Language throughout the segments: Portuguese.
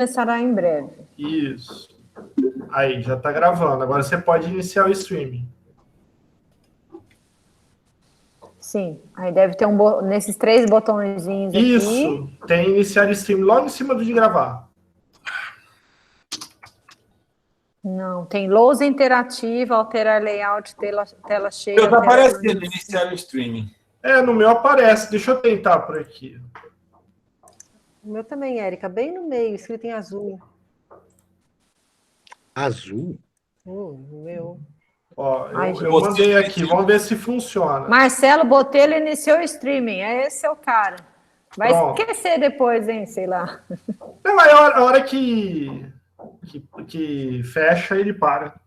começará em breve. Isso. Aí, já está gravando. Agora você pode iniciar o streaming. Sim, aí deve ter nesses 3 botõezinhos aqui. Isso, tem iniciar stream logo em cima do de gravar. Não, tem lousa interativa, alterar layout, tela cheia. Está aparecendo iniciar o streaming. No meu aparece. Deixa eu tentar por aqui. O meu também, Érica, bem no meio, escrito em azul. Azul? O meu. Ó, eu mandei aqui, vamos ver se funciona. Marcelo Botelho iniciou o streaming, esse é o cara. Vai esquecer depois, hein, sei lá. Não, mas a hora que fecha, ele para.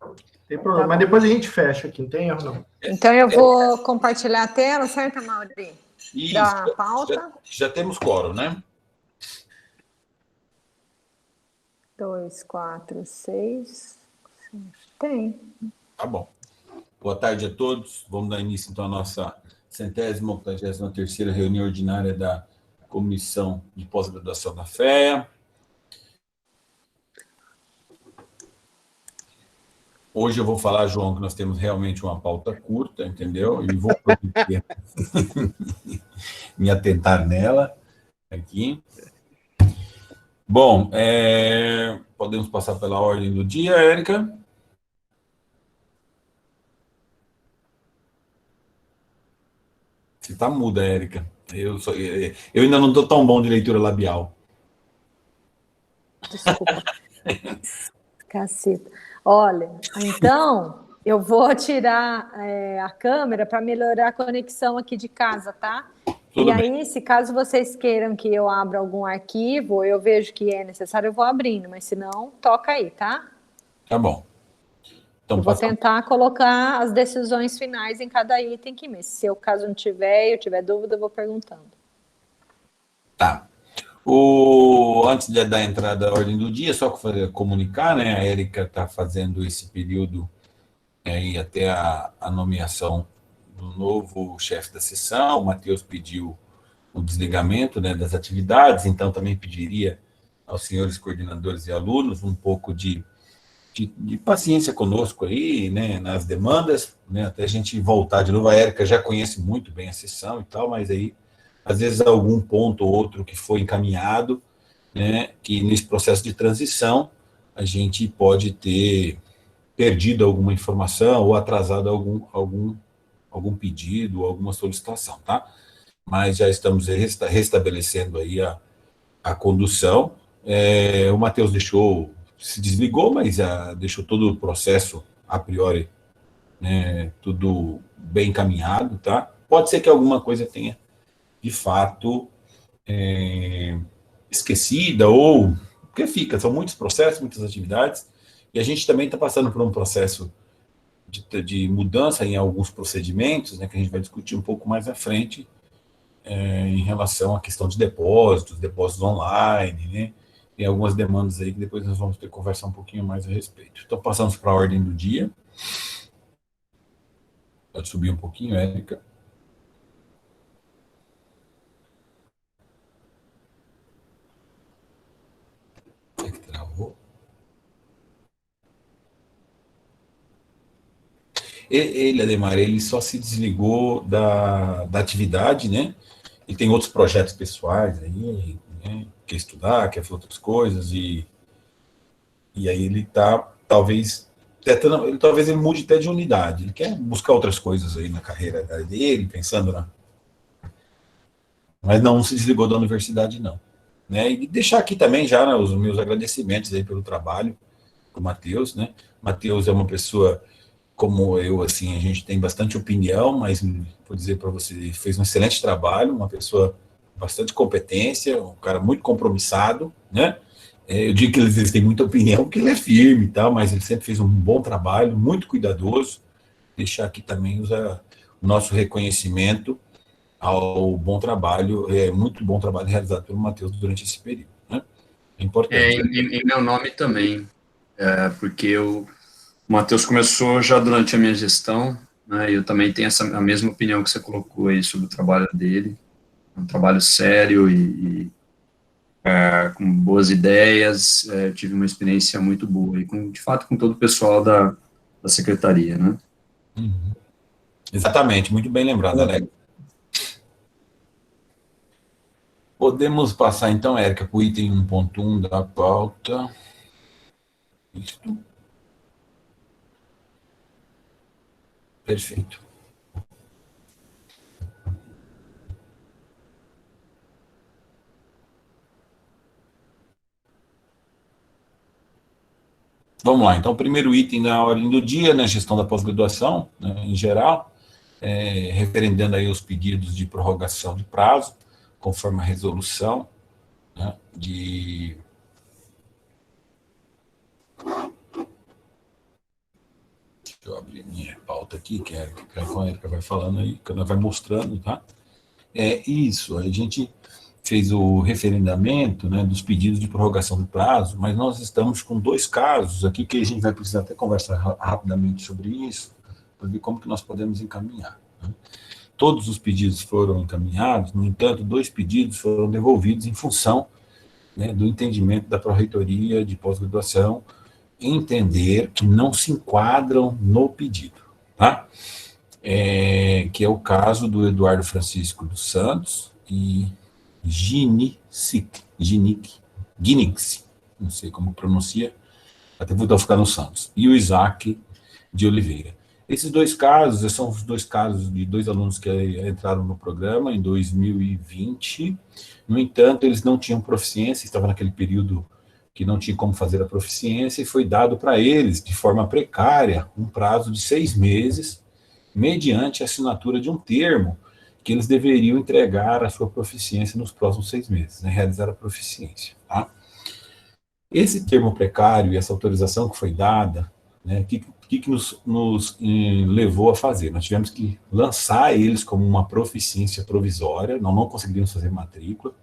Não tem problema, mas depois a gente fecha aqui, não tem erro não. Então eu vou compartilhar a tela, certo, Mauri? Isso, da pauta. Já temos quórum, né? 2, 4, 6. Tem. Tá bom. Boa tarde a todos. Vamos dar início, então, à nossa 183ª reunião ordinária da Comissão de Pós-Graduação da FEA. Hoje eu vou falar, João, que nós temos realmente uma pauta curta, entendeu? E vou me atentar nela aqui. Bom, podemos passar pela ordem do dia, Érica? Você está muda, Érica. Eu ainda não estou tão bom de leitura labial. Desculpa. Caceta. Olha, então, eu vou tirar a câmera para melhorar a conexão aqui de casa, tá? Tudo e bem. aí, se caso vocês queiram que eu abra algum arquivo, eu vejo que é necessário, eu vou abrindo, mas se não, toca aí, tá? Tá bom. Então, eu vou tentar colocar as decisões finais em cada item que mesmo. Se o caso não tiver, eu tiver dúvida, eu vou perguntando. Tá. Antes da entrada da ordem do dia, só comunicar, né? A Érica está fazendo esse período aí até a nomeação do novo chefe da sessão. O Matheus pediu o desligamento, né, das atividades, então também pediria aos senhores coordenadores e alunos um pouco de paciência conosco aí, né, nas demandas, né, até a gente voltar de novo. A Érica já conhece muito bem a sessão e tal, mas aí às vezes algum ponto ou outro que foi encaminhado, né, que nesse processo de transição a gente pode ter perdido alguma informação ou atrasado algum pedido, alguma solicitação, tá? Mas já estamos restabelecendo aí a condução. O Matheus se desligou, mas deixou todo o processo a priori, né, tudo bem encaminhado, tá? Pode ser que alguma coisa tenha de fato esquecida, ou porque são muitos processos, muitas atividades, e a gente também está passando por um processo de mudança em alguns procedimentos, né, que a gente vai discutir um pouco mais à frente, em relação à questão de depósitos online, né, tem algumas demandas aí que depois nós vamos ter que conversar um pouquinho mais a respeito. Então, passamos para a ordem do dia. Pode subir um pouquinho, Érica. Ademar, ele só se desligou da atividade, né? Ele tem outros projetos pessoais aí, né? Quer estudar, quer fazer outras coisas, e aí ele está, talvez ele mude até de unidade, ele quer buscar outras coisas aí na carreira dele, pensando mas não se desligou da universidade, não. Né? E deixar aqui também já, né, os meus agradecimentos aí pelo trabalho com o Matheus, né? Matheus é uma pessoa como eu, assim, a gente tem bastante opinião, mas vou dizer para você, ele fez um excelente trabalho, uma pessoa com bastante competência, um cara muito compromissado, né? Eu digo que eles têm muita opinião, porque ele é firme e tal, mas ele sempre fez um bom trabalho, muito cuidadoso. Deixar aqui também o nosso reconhecimento ao bom trabalho, muito bom trabalho realizado pelo Matheus durante esse período, né? É importante. Em meu nome também, porque o Matheus começou já durante a minha gestão, né, e eu também tenho a mesma opinião que você colocou aí sobre o trabalho dele, um trabalho sério e com boas ideias, tive uma experiência muito boa, e de fato com todo o pessoal da secretaria, né? Uhum. Exatamente, muito bem lembrado, Alex. Podemos passar, então, Érica, para o item 1.1 da pauta. Isto. Perfeito. Vamos lá, então, o primeiro item da ordem do dia, né, gestão da pós-graduação, né, em geral, referendando aí os pedidos de prorrogação de prazo, conforme a resolução, né, de... Deixa eu abrir minha pauta aqui, que a Érica vai falando aí, que ela vai mostrando, tá? Isso, a gente fez o referendamento, né, dos pedidos de prorrogação do prazo, mas nós estamos com 2 casos aqui que a gente vai precisar até conversar rapidamente sobre isso, para ver como que nós podemos encaminhar. Né? Todos os pedidos foram encaminhados, no entanto, 2 pedidos foram devolvidos em função, né, do entendimento da Pró-Reitoria de Pós-Graduação, entender que não se enquadram no pedido, tá? Que é o caso do Eduardo Francisco dos Santos e Ginix, não sei como pronuncia, até vou ficar no Santos, e o Isaac de Oliveira. Esses 2 casos são os 2 casos de 2 alunos que entraram no programa em 2020, no entanto, eles não tinham proficiência, estavam naquele período que não tinha como fazer a proficiência, e foi dado para eles, de forma precária, um prazo de 6 meses, mediante a assinatura de um termo, que eles deveriam entregar a sua proficiência nos próximos 6 meses, né, realizar a proficiência. Tá? Esse termo precário e essa autorização que foi dada, né, que nos levou a fazer? Nós tivemos que lançar eles como uma proficiência provisória, não conseguimos fazer matrícula.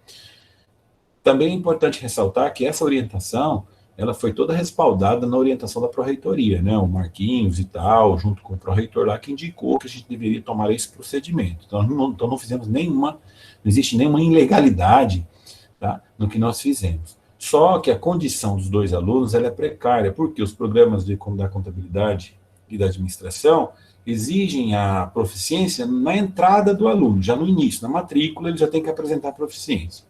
Também é importante ressaltar que essa orientação, ela foi toda respaldada na orientação da Pró-Reitoria, né, o Marquinhos e tal, junto com o Pró-Reitor lá, que indicou que a gente deveria tomar esse procedimento. Então, não fizemos não existe nenhuma ilegalidade, tá, no que nós fizemos. Só que a condição dos 2 alunos, ela é precária, porque os programas da contabilidade e da administração exigem a proficiência na entrada do aluno, já no início, na matrícula, ele já tem que apresentar a proficiência.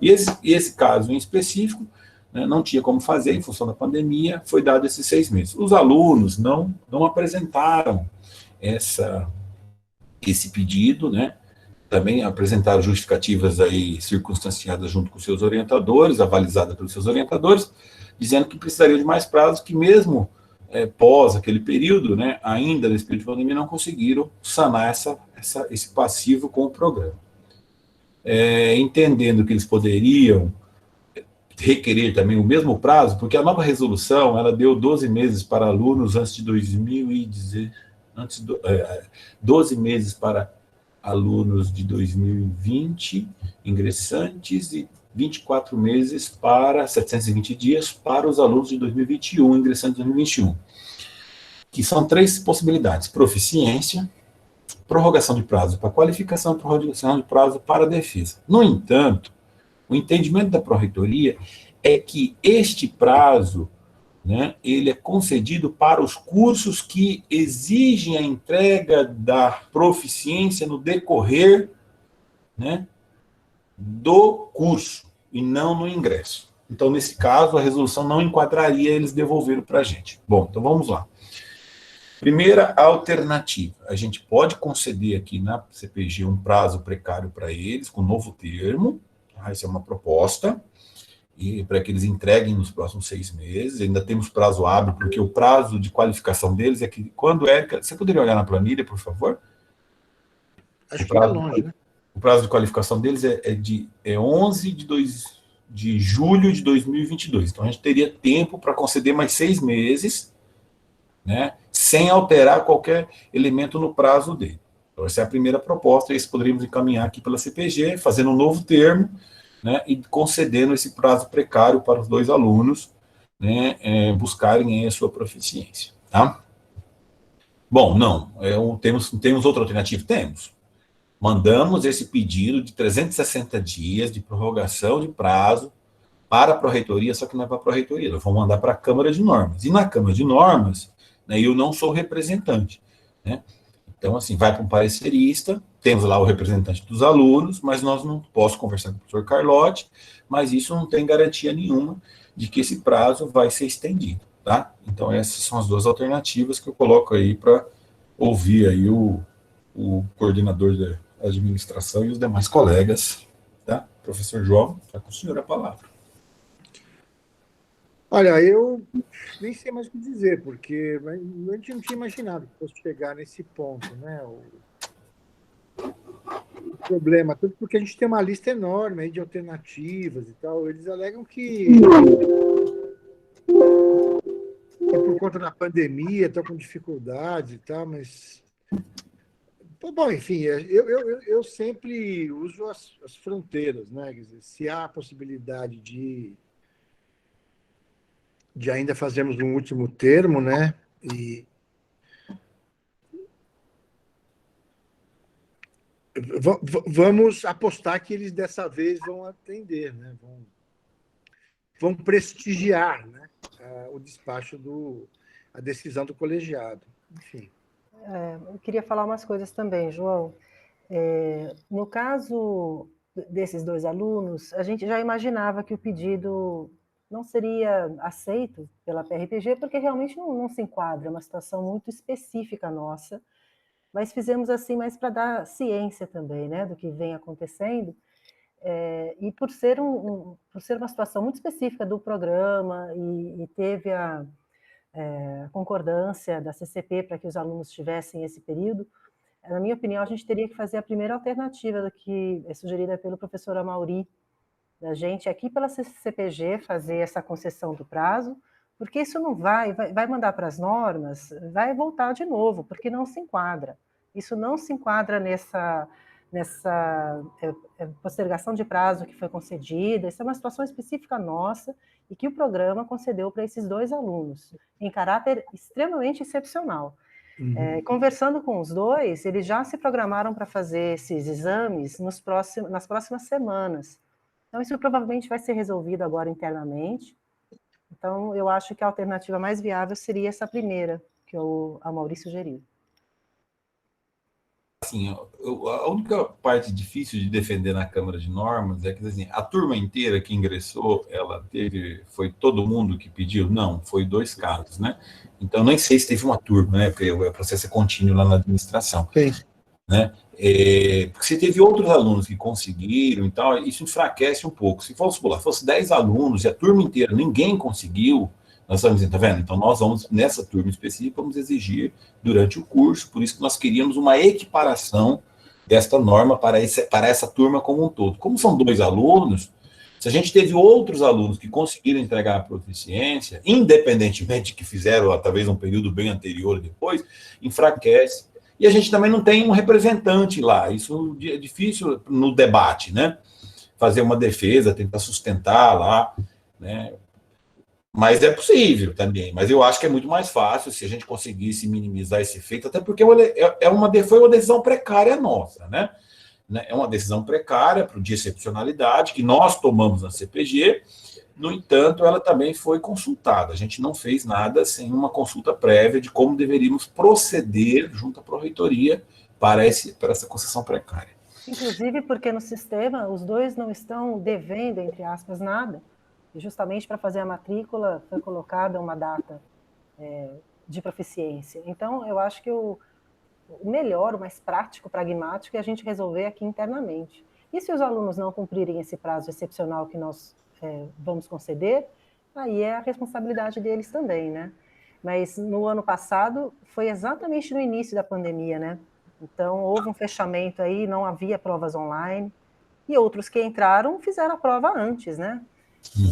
E esse caso em específico, né, não tinha como fazer, em função da pandemia, foi dado esses 6 meses. Os alunos não apresentaram esse pedido, né, também apresentaram justificativas aí circunstanciadas junto com seus orientadores, avalizadas pelos seus orientadores, dizendo que precisariam de mais prazo, que mesmo pós aquele período, né, ainda nesse período de pandemia, não conseguiram sanar esse passivo com o programa. Entendendo que eles poderiam requerer também o mesmo prazo, porque a nova resolução, ela deu 12 meses para alunos antes de 12 meses para alunos de 2020, ingressantes, e 24 meses para 720 dias para os alunos de 2021, ingressantes de 2021. Que são 3 possibilidades: proficiência, prorrogação de prazo para qualificação, prorrogação de prazo para defesa. No entanto, o entendimento da Pró-Reitoria é que este prazo, né, ele é concedido para os cursos que exigem a entrega da proficiência no decorrer, né, do curso, e não no ingresso. Então, nesse caso, a resolução não enquadraria, eles devolveram para a gente. Bom, então vamos lá. Primeira alternativa, a gente pode conceder aqui na CPG um prazo precário para eles, com novo termo, tá? Essa é uma proposta, e para que eles entreguem nos próximos 6 meses, ainda temos prazo hábil, porque o prazo de qualificação deles é que, quando Érica, você poderia olhar na planilha, por favor? Acho que é longe, né? O prazo de qualificação deles é 11 de julho de 2022, então a gente teria tempo para conceder mais 6 meses, né, sem alterar qualquer elemento no prazo dele. Então, essa é a primeira proposta, e isso poderíamos encaminhar aqui pela CPG, fazendo um novo termo, né, e concedendo esse prazo precário para os 2 alunos, né, buscarem a sua proficiência. Tá? Bom, não, temos outra alternativa? Temos. Mandamos esse pedido de 360 dias de prorrogação de prazo para a Pró-Reitoria, só que não é para a Pró-Reitoria, nós vamos mandar para a Câmara de Normas. E na Câmara de Normas, né, eu não sou representante, né? Então, assim, vai para um parecerista, temos lá o representante dos alunos, mas nós não posso conversar com o professor Carlotti, mas isso não tem garantia nenhuma de que esse prazo vai ser estendido, tá? Então, essas são as duas alternativas que eu coloco aí para ouvir aí o coordenador da administração e os demais colegas, tá? Professor João, está com o senhor a palavra. Olha, eu nem sei mais o que dizer, porque a gente não tinha imaginado que fosse chegar nesse ponto, né? O problema, tudo porque a gente tem uma lista enorme aí de alternativas e tal. Eles alegam que é por conta da pandemia, estão com dificuldades e tal, mas... Bom, enfim, eu sempre uso as fronteiras, né? Quer dizer, se há a possibilidade de ainda fazermos um último termo, né? E vamos apostar que eles dessa vez vão atender, né? Vão prestigiar, né? O despacho a decisão do colegiado. Enfim. Eu queria falar umas coisas também, João. No caso desses 2 alunos, a gente já imaginava que o pedido não seria aceito pela PRPG, porque realmente não se enquadra, é uma situação muito específica nossa, mas fizemos assim mais para dar ciência também, né, do que vem acontecendo, e por ser uma situação muito específica do programa, e teve a concordância da CCP para que os alunos tivessem esse período, na minha opinião, a gente teria que fazer a primeira alternativa do que é sugerida pelo professor Amaury, da gente aqui pela CCPG fazer essa concessão do prazo, porque isso não vai mandar para as normas, vai voltar de novo, porque não se enquadra. Isso não se enquadra nessa postergação de prazo que foi concedida, isso é uma situação específica nossa e que o programa concedeu para esses 2 alunos, em caráter extremamente excepcional. Conversando com os 2, eles já se programaram para fazer esses exames nas próximas semanas. Então, isso provavelmente vai ser resolvido agora internamente. Então, eu acho que a alternativa mais viável seria essa primeira, que o Amaury sugeriu. Assim, a única parte difícil de defender na Câmara de Normas é que, assim, a turma inteira que ingressou, foi todo mundo que pediu? Não, foi 2 casos, né? Então, nem sei se teve uma turma, né? Porque o processo é contínuo lá na administração. Sim. Né? Porque se teve outros alunos que conseguiram e tal, isso enfraquece um pouco. Se fosse 10 alunos e a turma inteira, ninguém conseguiu, nós estamos dizendo, tá vendo? Então nós vamos, nessa turma específica, vamos exigir durante o curso, por isso que nós queríamos uma equiparação desta norma para essa turma como um todo. Como são 2 alunos, se a gente teve outros alunos que conseguiram entregar a proficiência, independentemente de que fizeram talvez um período bem anterior ou depois, enfraquece. E a gente também não tem um representante lá. Isso é difícil no debate, né? Fazer uma defesa, tentar sustentar lá, né? Mas é possível também. Mas eu acho que é muito mais fácil se a gente conseguisse minimizar esse efeito, até porque foi uma decisão precária nossa, né? É uma decisão precária para o de excepcionalidade que nós tomamos na CPG. No entanto, ela também foi consultada. A gente não fez nada sem uma consulta prévia de como deveríamos proceder junto à Pró-Reitoria para essa concessão precária. Inclusive porque no sistema os 2 não estão devendo, entre aspas, nada, e justamente para fazer a matrícula foi colocada uma data de proficiência. Então, eu acho que o melhor, o mais prático, pragmático, é a gente resolver aqui internamente. E se os alunos não cumprirem esse prazo excepcional que nós vamos conceder, aí é a responsabilidade deles também, né? Mas no ano passado foi exatamente no início da pandemia, né? Então houve um fechamento aí, não havia provas online, e outros que entraram fizeram a prova antes, né?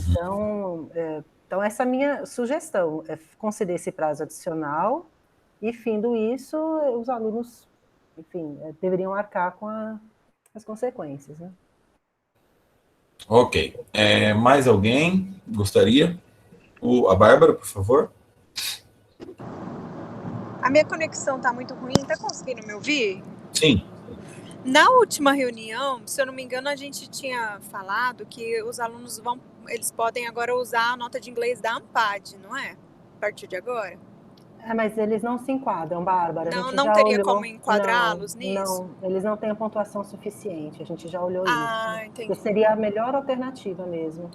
Então essa é a minha sugestão, é conceder esse prazo adicional, e findo isso, os alunos, enfim, deveriam arcar com as consequências, né? Ok. Mais alguém gostaria? A Bárbara, por favor. A minha conexão está muito ruim. Está conseguindo me ouvir? Sim. Na última reunião, se eu não me engano, a gente tinha falado que os alunos vão eles podem agora usar a nota de inglês da ANPAD, não é? A partir de agora? Mas eles não se enquadram, Bárbara. Não teria como enquadrá-los nisso? Não, eles não têm a pontuação suficiente. A gente já olhou isso. Entendi. Que seria a melhor alternativa mesmo.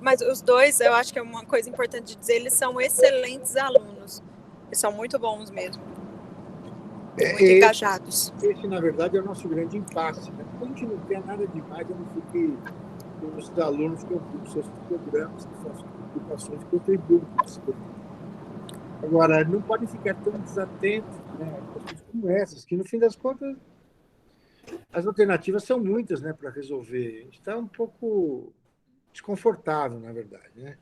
Mas os dois, eu acho que é uma coisa importante de dizer, eles são excelentes alunos. Eles são muito bons mesmo. Muito engajados. Esse, na verdade, é o nosso grande impasse. Né? A gente não tem nada demais, a não ser que os alunos concluam seus programas, que façam ocupações que contribuem para esse programa. Agora, não podem ficar tão desatentos, né, a coisas como essas, que no fim das contas as alternativas são muitas, né, para resolver. A gente está um pouco desconfortável, na verdade, né?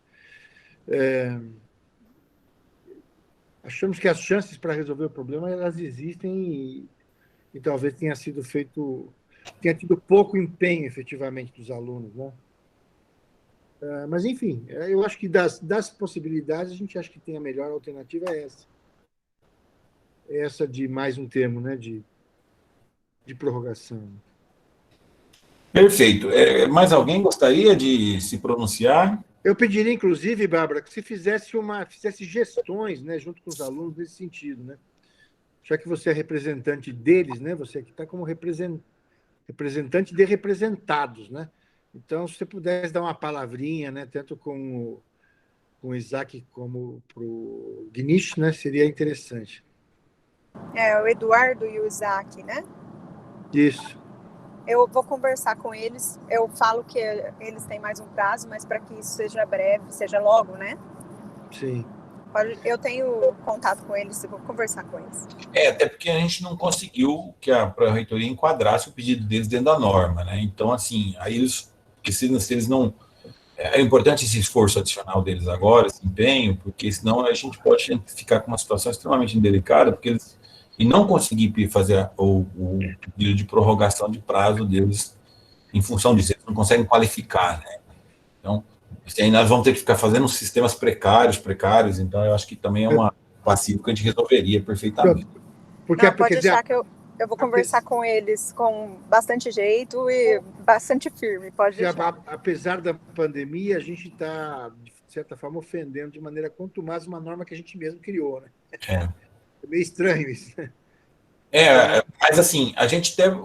Achamos que as chances para resolver o problema elas existem e talvez tenha tido pouco empenho efetivamente dos alunos, né? Mas, enfim, eu acho que das possibilidades, a gente acha que tem a melhor alternativa é essa. Essa de mais um termo, né, de prorrogação. Perfeito. Mais alguém gostaria de se pronunciar? Eu pediria, inclusive, Bárbara, que você fizesse gestões, né, junto com os alunos nesse sentido, né? Já que você é representante deles, né, você aqui está como representante de representados, né? Então, se você pudesse dar uma palavrinha, né, tanto com o Isaac como para o Gnish, né, seria interessante. O Eduardo e o Isaac, né? Isso. Eu vou conversar com eles. Eu falo que eles têm mais um prazo, mas para que isso seja breve, seja logo, né? Sim. Eu tenho contato com eles, eu vou conversar com eles. Até porque a gente não conseguiu que a Pró-Reitoria enquadrasse o pedido deles dentro da norma, né? Então, assim, aí se eles não... É importante esse esforço adicional deles agora, esse empenho, porque senão a gente pode ficar com uma situação extremamente indelicada, porque eles... E não conseguir fazer o pedido de prorrogação de prazo deles em função disso. Eles não conseguem qualificar, né? Então, aí nós vamos ter que ficar fazendo sistemas precários, então eu acho que também é uma passivo que a gente resolveria perfeitamente. Pode deixar que eu vou conversar com eles com bastante jeito e bastante firme, pode deixar. Apesar da pandemia, a gente está, de certa forma, ofendendo de maneira contumaz uma norma que a gente mesmo criou, né? É meio estranho isso. Mas assim, a gente teve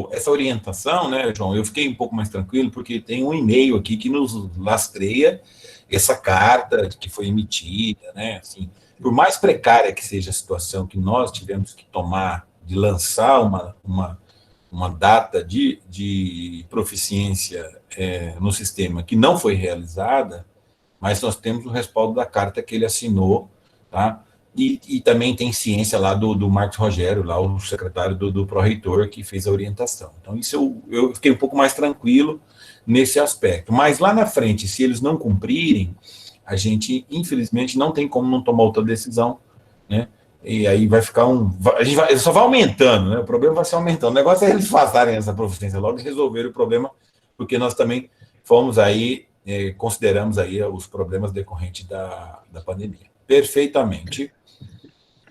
essa orientação, né, João? Eu fiquei um pouco mais tranquilo, porque tem um e-mail aqui que nos lastreia essa carta que foi emitida, né? Assim, por mais precária que seja a situação que nós tivemos que tomar de lançar uma data de proficiência no sistema que não foi realizada, mas nós temos o respaldo da carta que ele assinou, tá? E também tem ciência lá do Marcos Rogério, lá o secretário do pró-reitor, que fez a orientação. Então, isso eu fiquei um pouco mais tranquilo nesse aspecto. Mas lá na frente, se eles não cumprirem, a gente, infelizmente, não tem como não tomar outra decisão, né? E aí vai ficar só vai aumentando, né? O problema vai se aumentando. O negócio é eles passarem essa proficiência logo e resolver o problema, porque nós também fomos aí, consideramos aí os problemas decorrentes da pandemia. Perfeitamente.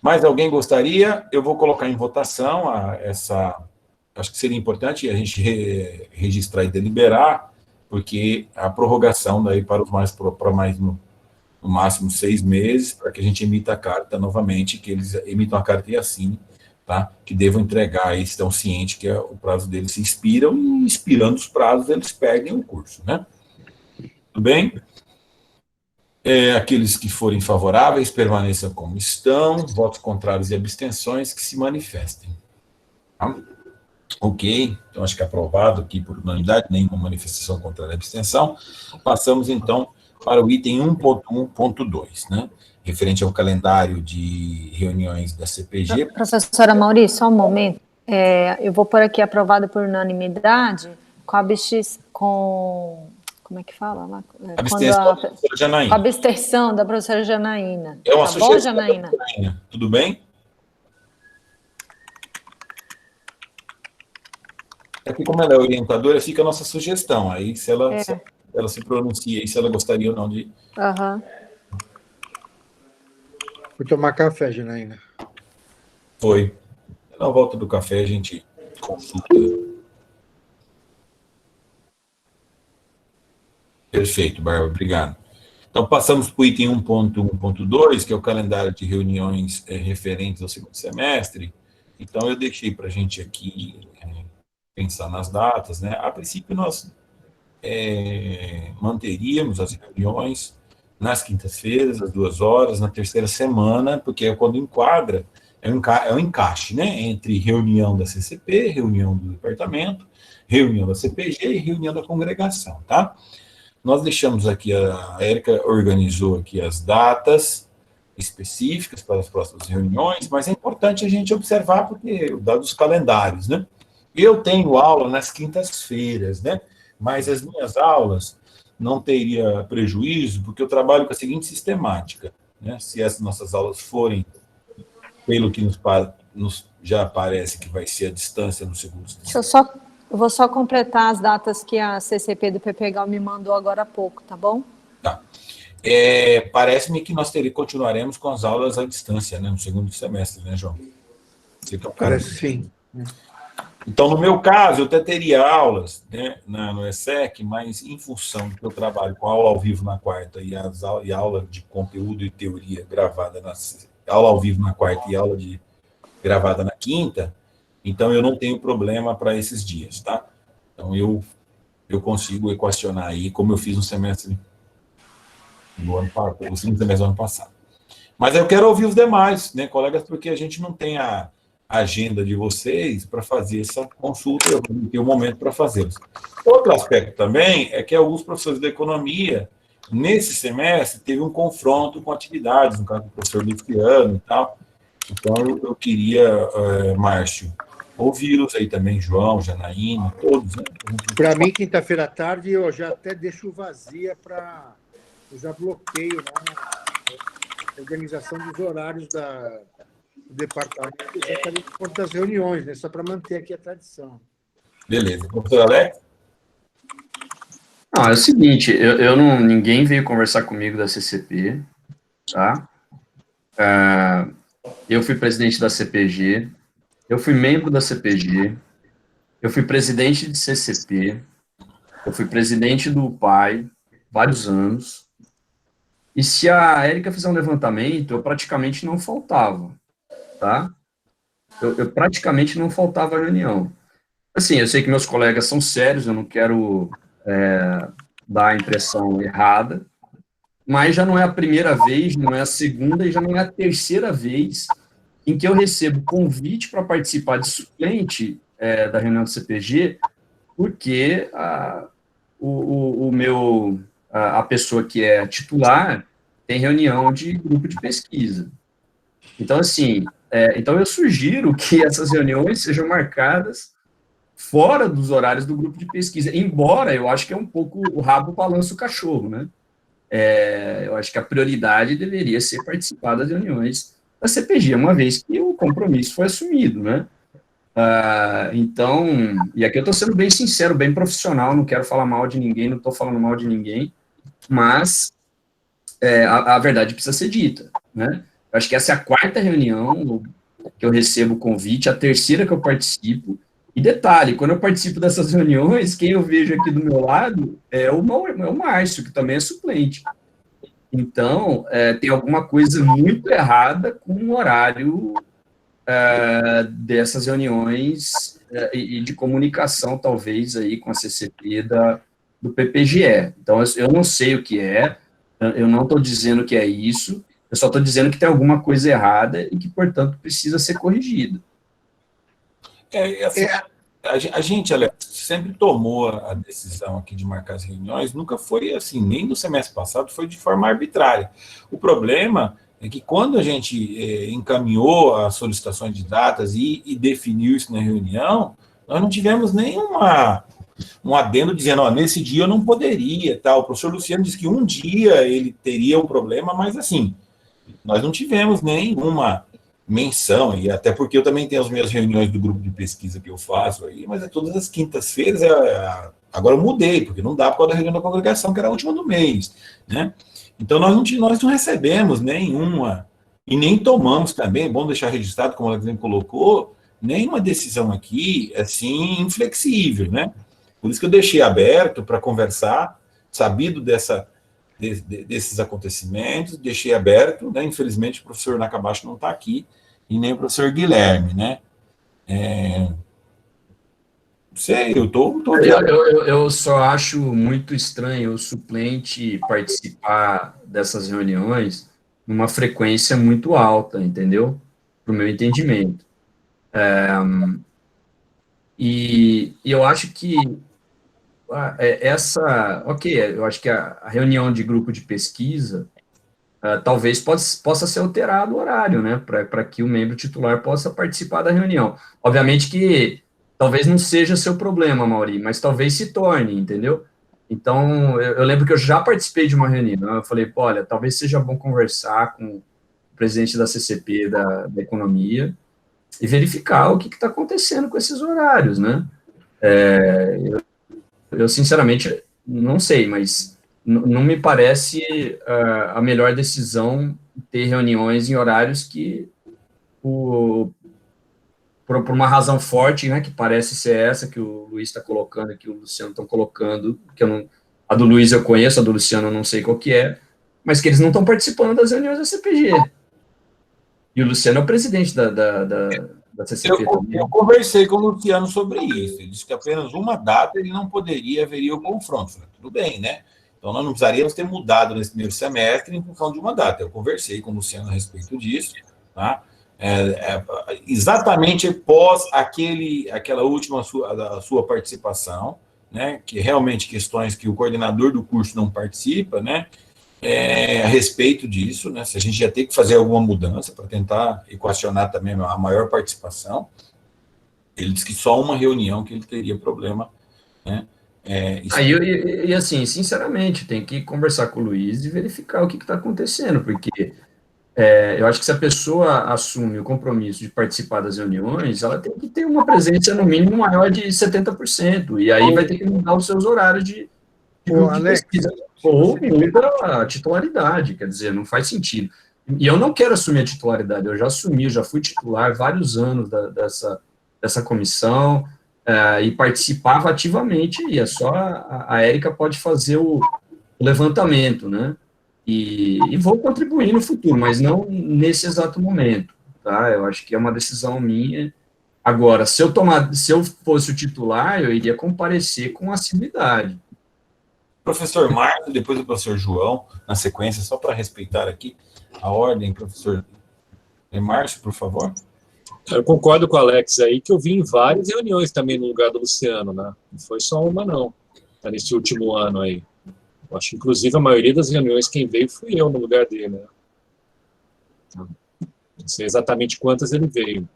Mais alguém gostaria? Eu vou colocar em votação acho que seria importante a gente registrar e deliberar, porque a prorrogação daí para mais no máximo 6 meses, para que a gente emita a carta novamente, que eles emitam a carta e assinem, tá? Que devam entregar, aí estão cientes que o prazo deles se expiram, e expirando os prazos, eles perdem o curso, né? Tudo bem? Aqueles que forem favoráveis permaneçam como estão, votos contrários e abstenções que se manifestem. Tá? Ok, então acho que é aprovado aqui por unanimidade, nenhuma manifestação contrária e abstenção. Passamos então para o item 1.1.2, né? Referente ao calendário de reuniões da CPG. Professora Maurício, só um momento. Eu vou pôr aqui aprovado por unanimidade como é que fala lá? Janaína. A abstenção da professora Janaína. É uma sugestão, bom, Janaína? Tudo bem? Aqui, como ela é orientadora, fica a nossa sugestão. Aí, se ela se pronuncia, e se ela gostaria ou não de... Fui tomar café, Janaína. Foi. Na volta do café, a gente consulta. Perfeito, Bárbara, obrigado. Então, passamos para o item 1.1.2, que é o calendário de reuniões referentes ao segundo semestre. Então, eu deixei para a gente aqui pensar nas datas, né? A princípio, nós manteríamos as reuniões nas quintas-feiras, às 2 horas, na terceira semana, porque é quando enquadra, é um encaixe, né? Entre reunião da CCP, reunião do departamento, reunião da CPG e reunião da congregação, tá? Nós deixamos aqui, a Érica organizou aqui as datas específicas para as próximas reuniões, mas é importante a gente observar, porque dados os calendários, né? Eu tenho aula nas quintas-feiras, né? Mas as minhas aulas não teria prejuízo, porque eu trabalho com a seguinte sistemática, né? Se as nossas aulas forem, pelo que nos já parece que vai ser a distância no segundo semestre. Eu vou só completar as datas que a CCP do PPGAL me mandou agora há pouco, tá bom? Tá. Parece-me que nós continuaremos com as aulas à distância, né, no segundo semestre, né, João? Parece sim. Então, no meu caso, eu até teria aulas, né, no ESSEC, mas em função do que eu trabalho com aula ao vivo na quarta e aula de conteúdo e teoria gravada aula ao vivo na quarta e aula gravada na quinta, então eu não tenho problema para esses dias, tá? Então, eu consigo equacionar aí, como eu fiz no semestre o segundo semestre do ano passado. Mas eu quero ouvir os demais, né, colegas, porque a gente não tem a agenda de vocês para fazer essa consulta, eu vou ter um momento para fazê-los. Outro aspecto também é que alguns professores da economia, nesse semestre, teve um confronto com atividades, no caso do professor Luciano e tal. Então, eu queria, Márcio, ouvi-los aí também, João, Janaína, todos. Né? Para mim, quinta-feira à tarde, eu já até deixo vazia para... Eu já bloqueio, né, a organização dos horários do departamento, exatamente por conta das reuniões, né? Só para manter aqui a tradição. Beleza. Professor Alex? Não, é o seguinte, ninguém veio conversar comigo da CCP, tá? Eu fui presidente da CPG, eu fui membro da CPG, eu fui presidente de CCP, eu fui presidente do UPAI, vários anos, e se a Érica fizer um levantamento, eu praticamente não faltava, tá? Eu praticamente não faltava a reunião. Assim, eu sei que meus colegas são sérios, eu não quero dar a impressão errada, mas já não é a primeira vez, não é a segunda e já não é a terceira vez em que eu recebo convite para participar de suplente da reunião do CPG, porque a pessoa que é titular tem reunião de grupo de pesquisa. Então, assim, então eu sugiro que essas reuniões sejam marcadas fora dos horários do grupo de pesquisa, embora eu acho que é um pouco o rabo balança o cachorro, né? Eu acho que a prioridade deveria ser participar das reuniões da CPG, uma vez que o compromisso foi assumido, né? Então, e aqui eu estou sendo bem sincero, bem profissional, não quero falar mal de ninguém, não estou falando mal de ninguém, mas a verdade precisa ser dita, né? Eu acho que essa é a 4ª reunião que eu recebo o convite, a 3ª que eu participo, e detalhe, quando eu participo dessas reuniões, quem eu vejo aqui do meu lado é o Márcio, que também é suplente. Então, tem alguma coisa muito errada com o horário dessas reuniões e de comunicação, talvez, aí com a CCP do PPGE. Então, eu não sei o que é, eu não estou dizendo que é isso, eu só estou dizendo que tem alguma coisa errada e que, portanto, precisa ser corrigida. A gente, Alex, sempre tomou a decisão aqui de marcar as reuniões, nunca foi assim, nem no semestre passado, foi de forma arbitrária. O problema é que quando a gente encaminhou as solicitações de datas e definiu isso na reunião, nós não tivemos um adendo dizendo, nesse dia eu não poderia, tal. O professor Luciano disse que um dia ele teria um problema, mas assim, nós não tivemos nenhuma menção, e até porque eu também tenho as minhas reuniões do grupo de pesquisa que eu faço aí, mas é todas as quintas-feiras, agora eu mudei, porque não dá por causa da reunião da congregação, que era a última do mês, né? Então, nós não recebemos nenhuma, e nem tomamos também, é bom deixar registrado, como a Alexandre colocou, nenhuma decisão aqui, assim, inflexível, né? Por isso que eu deixei aberto para conversar sabido desses acontecimentos, deixei aberto, né? Infelizmente o professor Nakabashi não está aqui, e nem o professor Guilherme, né? Sei, eu só acho muito estranho o suplente participar dessas reuniões numa frequência muito alta, entendeu? Para o meu entendimento. E eu acho que eu acho que a reunião de grupo de pesquisa talvez possa ser alterado o horário, né, para que o membro titular possa participar da reunião. Obviamente que talvez não seja seu problema, Mauri, mas talvez se torne, entendeu? Então, eu lembro que eu já participei de uma reunião, eu falei, pô, olha, talvez seja bom conversar com o presidente da CCP, da Economia, e verificar o que está acontecendo com esses horários, né? Eu sinceramente não sei, mas não me parece a melhor decisão ter reuniões em horários que, por uma razão forte, né, que parece ser essa que o Luiz está colocando, que o Luciano estão colocando, a do Luiz eu conheço, a do Luciano eu não sei qual que é, mas que eles não estão participando das reuniões da CPG. E o Luciano é o presidente da CCP também. Eu conversei com o Luciano sobre isso. Ele disse que apenas uma data ele não haveria o confronto. Falei, tudo bem, né? Então, nós não precisaríamos ter mudado nesse primeiro semestre em função de uma data. Eu conversei com o Luciano a respeito disso, tá? Exatamente pós aquela última sua participação, né? Que realmente questões que o coordenador do curso não participa, né? A respeito disso, né? Se a gente ia ter que fazer alguma mudança para tentar equacionar também a maior participação, ele disse que só uma reunião que ele teria problema, né? E assim, sinceramente, tem que conversar com o Luiz e verificar o que está acontecendo, porque eu acho que se a pessoa assume o compromisso de participar das reuniões, ela tem que ter uma presença, no mínimo, maior de 70%, e aí vai ter que mudar os seus horários de grupo de pesquisa. Ou muda a titularidade, quer dizer, não faz sentido. E eu não quero assumir a titularidade, eu já assumi, eu já fui titular vários anos dessa comissão, e participava ativamente, e é só a Érica pode fazer o levantamento, né? E vou contribuir no futuro, mas não nesse exato momento, tá? Eu acho que é uma decisão minha. Agora, se eu fosse o titular, eu iria comparecer com assiduidade. Professor Márcio, depois o professor João, na sequência, só para respeitar aqui a ordem, professor Márcio, por favor. Eu concordo com o Alex aí, que eu vi em várias reuniões também no lugar do Luciano, né? Não foi só uma, não, nesse último ano aí. Eu acho que, inclusive, a maioria das reuniões, quem veio fui eu no lugar dele, né? Não sei exatamente quantas ele veio.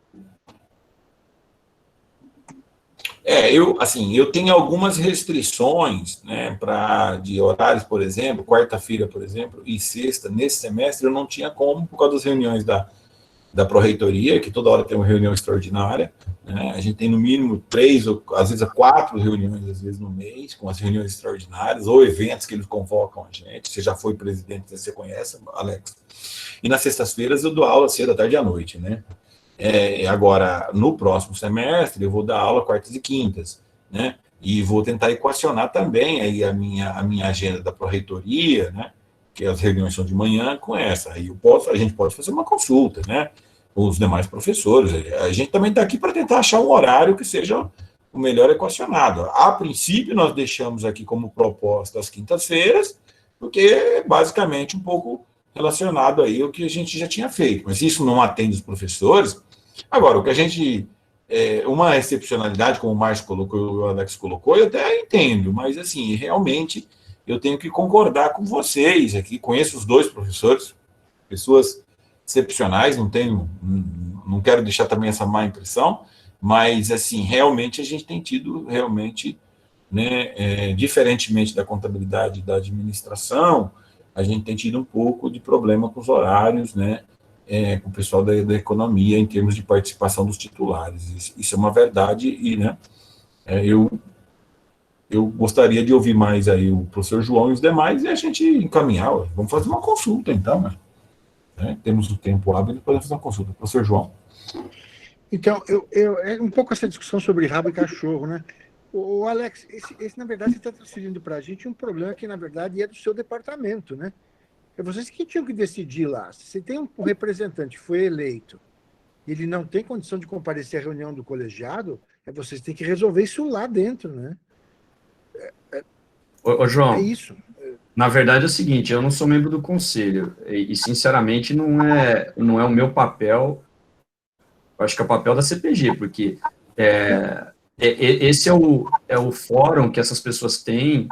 Eu tenho algumas restrições, né, de horários, por exemplo, quarta-feira, por exemplo, e sexta, nesse semestre, eu não tinha como, por causa das reuniões da Pró-Reitoria, que toda hora tem uma reunião extraordinária, né, a gente tem no mínimo 3, ou às vezes 4 reuniões, às vezes no mês, com as reuniões extraordinárias, ou eventos que eles convocam a gente, você já foi presidente, você conhece, Alex, e nas sextas-feiras eu dou aula cedo, à tarde e à noite, né. Agora, no próximo semestre, eu vou dar aula quartas e quintas, né? E vou tentar equacionar também aí a minha agenda da Pró-Reitoria, né? Que as reuniões são de manhã, com essa. Aí a gente pode fazer uma consulta, né? Com os demais professores. A gente também está aqui para tentar achar um horário que seja o melhor equacionado. A princípio, nós deixamos aqui como proposta as quintas-feiras, porque é basicamente um pouco relacionado aí ao que a gente já tinha feito. Mas isso não atende os professores. Agora, o que a gente... uma excepcionalidade, como o Márcio colocou e o Alex colocou, eu até entendo, mas, assim, realmente, eu tenho que concordar com vocês aqui. Conheço os dois professores, pessoas excepcionais, não quero deixar também essa má impressão, mas, assim, realmente a gente tem tido, realmente, né, diferentemente da contabilidade e da administração, a gente tem tido um pouco de problema com os horários, né, com o pessoal da economia, em termos de participação dos titulares. Isso é uma verdade, e, né, eu gostaria de ouvir mais aí o professor João e os demais, e a gente encaminhar. Vamos fazer uma consulta, então, né? Temos o tempo hábil, podemos fazer uma consulta. Professor João. Então, é um pouco essa discussão sobre rabo e cachorro, né? O Alex, esse, na verdade, você está transferindo para a gente um problema que, na verdade, é do seu departamento, né? É vocês que tinham que decidir lá. Se você tem um representante que foi eleito e ele não tem condição de comparecer à reunião do colegiado, vocês têm que resolver isso lá dentro, né? Ô, João, É isso. na verdade é o seguinte, eu não sou membro do conselho, e sinceramente não é o meu papel, eu acho que é o papel da CPG, porque esse é o fórum que essas pessoas têm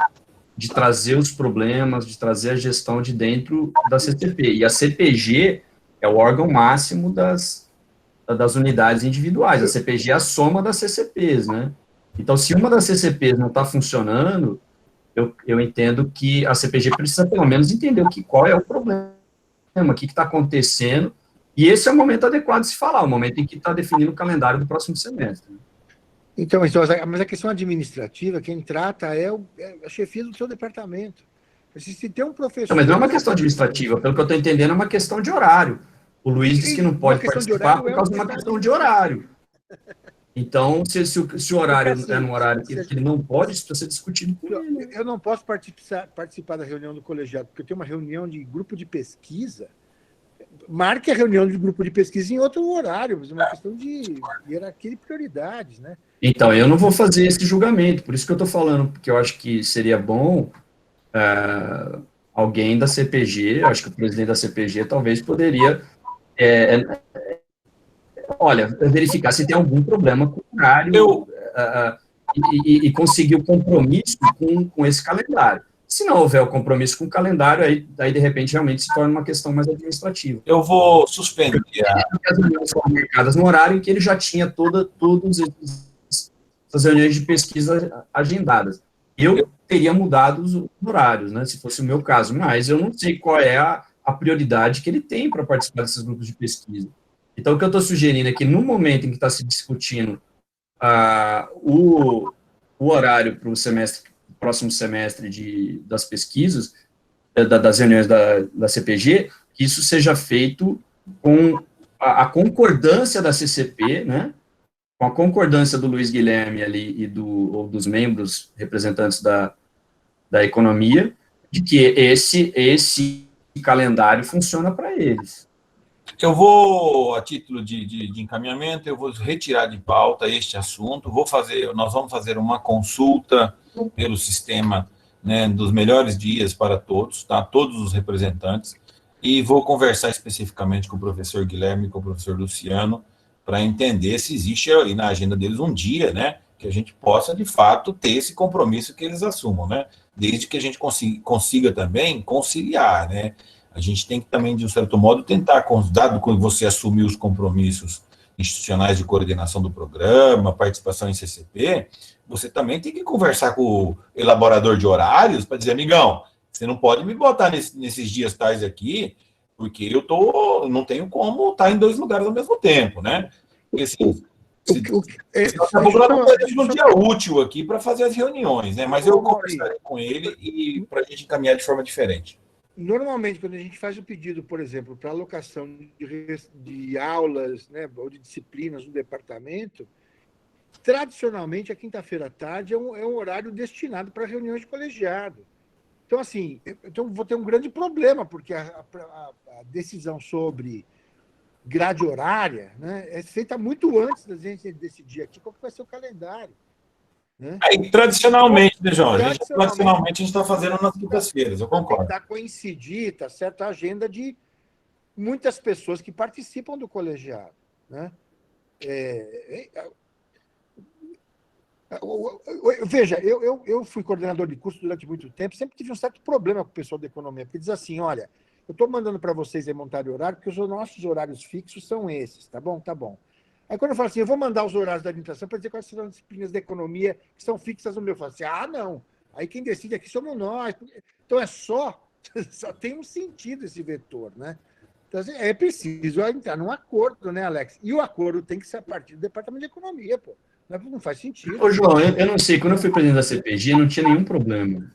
de trazer os problemas, de trazer a gestão de dentro da CCP, e a CPG é o órgão máximo das unidades individuais, a CPG é a soma das CCPs, né? Então, se uma das CCPs não está funcionando, eu entendo que a CPG precisa, pelo menos, entender qual é o problema, o que está acontecendo, e esse é o momento adequado de se falar, o momento em que está definindo o calendário do próximo semestre. Então, mas a questão administrativa, quem trata é a chefia do seu departamento. Se tem um professor... Mas não é uma questão administrativa, pelo que eu estou entendendo, é uma questão de horário. O Luiz disse que não pode participar por causa de uma questão de horário. Então, se o horário é no horário que ele não pode, isso precisa ser discutido com ele. Eu não posso participar da reunião do colegiado, porque eu tenho uma reunião de grupo de pesquisa. Marque a reunião de grupo de pesquisa em outro horário, mas é uma questão de hierarquia e prioridades, né? Então, eu não vou fazer esse julgamento, por isso que eu estou falando, porque eu acho que seria bom alguém da CPG, acho que o presidente da CPG talvez poderia... verificar se tem algum problema com o horário e conseguir o compromisso com esse calendário. Se não houver o compromisso com o calendário, aí de repente, realmente se torna uma questão mais administrativa. Eu vou suspender. As reuniões foram marcadas no horário em que ele já tinha todas as reuniões de pesquisa agendadas. Eu teria mudado os horários, né, se fosse o meu caso, mas eu não sei qual é a prioridade que ele tem para participar desses grupos de pesquisa. Então, o que eu estou sugerindo é que, no momento em que está se discutindo o horário para o próximo semestre das pesquisas, das reuniões da CPG, que isso seja feito com a concordância da CCP, né, com a concordância do Luiz Guilherme ali ou dos membros representantes da economia, de que esse calendário funciona para eles. Eu vou, a título de encaminhamento, eu vou retirar de pauta este assunto, nós vamos fazer uma consulta pelo sistema, né, dos melhores dias para todos, tá? Todos os representantes, e vou conversar especificamente com o professor Guilherme e com o professor Luciano, para entender se existe aí na agenda deles um dia, né, que a gente possa, de fato, ter esse compromisso que eles assumam, né, desde que a gente consiga também conciliar, né. A gente tem que também, de um certo modo, tentar, dado que você assumir os compromissos institucionais de coordenação do programa, participação em CCP, você também tem que conversar com o elaborador de horários para dizer, amigão, você não pode me botar nesses dias tais aqui, porque eu não tenho como estar em 2 lugares ao mesmo tempo, né? Porque assim, um dia útil aqui para fazer as reuniões, né? Mas eu conversarei com ele e para a gente encaminhar de forma diferente. Normalmente, quando a gente faz o pedido, por exemplo, para alocação de aulas, né, ou de disciplinas no departamento, tradicionalmente, a quinta-feira à tarde é um horário destinado para reuniões de colegiado. Então, assim, vou ter um grande problema, porque a decisão sobre grade horária, né, é feita muito antes da gente decidir aqui qual que vai ser o calendário. Né? Tradicionalmente, né, João? Tradicionalmente a gente está fazendo nas quintas-feiras, eu concordo. Tentar coincidir, tá certo, a agenda de muitas pessoas que participam do colegiado. Né? Veja, eu fui coordenador de curso durante muito tempo, sempre tive um certo problema com o pessoal da economia, porque diz assim, olha, eu estou mandando para vocês aí montar o horário, porque os nossos horários fixos são esses, tá bom? Tá bom. Aí quando eu falo assim, eu vou mandar os horários da administração para dizer quais serão as disciplinas da economia que são fixas no meu. Eu falo assim, não. Aí quem decide aqui somos nós. Então só tem um sentido esse vetor, né? Então assim, é preciso entrar num acordo, né, Alex? E o acordo tem que ser a partir do Departamento de Economia, pô. Não faz sentido. Ô, João, eu não sei, quando eu fui presidente da CPG, não tinha nenhum problema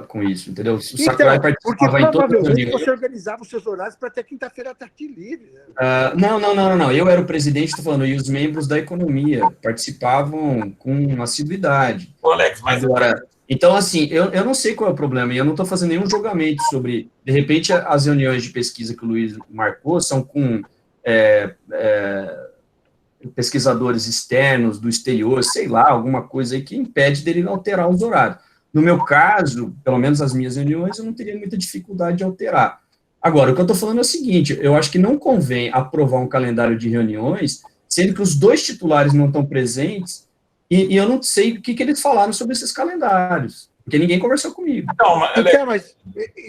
com isso, entendeu? O Então, Sakurai porque participava em todas as provavelmente reuniões. você organizava os seus horários para ter quinta-feira à tarde livre. Né? Não. Eu era o presidente, estou falando, e os membros da economia participavam com assiduidade. Ô, Alex, mas Agora, então, assim, eu não sei qual é o problema, e eu não estou fazendo nenhum julgamento sobre, de repente, as reuniões de pesquisa que o Luiz marcou são com pesquisadores externos, do exterior, sei lá, alguma coisa aí que impede dele não alterar os horários. No meu caso, pelo menos as minhas reuniões, eu não teria muita dificuldade de alterar. Agora, o que eu estou falando é o seguinte, eu acho que não convém aprovar um calendário de reuniões, sendo que os dois titulares não estão presentes, e eu não sei o que eles falaram sobre esses calendários, porque ninguém conversou comigo. não, mas, Então, mas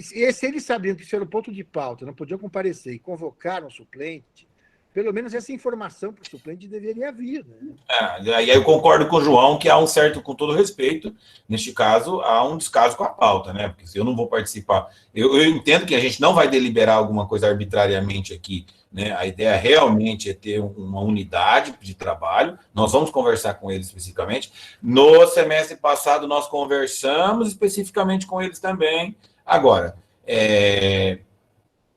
se eles sabiam que isso era o ponto de pauta, não podiam comparecer e convocaram o suplente, pelo menos essa informação para o suplente deveria vir. Né? e aí eu concordo com o João que há um certo, com todo respeito, neste caso, há um descaso com a pauta, né? Porque se eu não vou participar, eu entendo que a gente não vai deliberar alguma coisa arbitrariamente aqui, né? A ideia realmente é ter uma unidade de trabalho, nós vamos conversar com eles especificamente. No semestre passado, nós conversamos especificamente com eles também. Agora,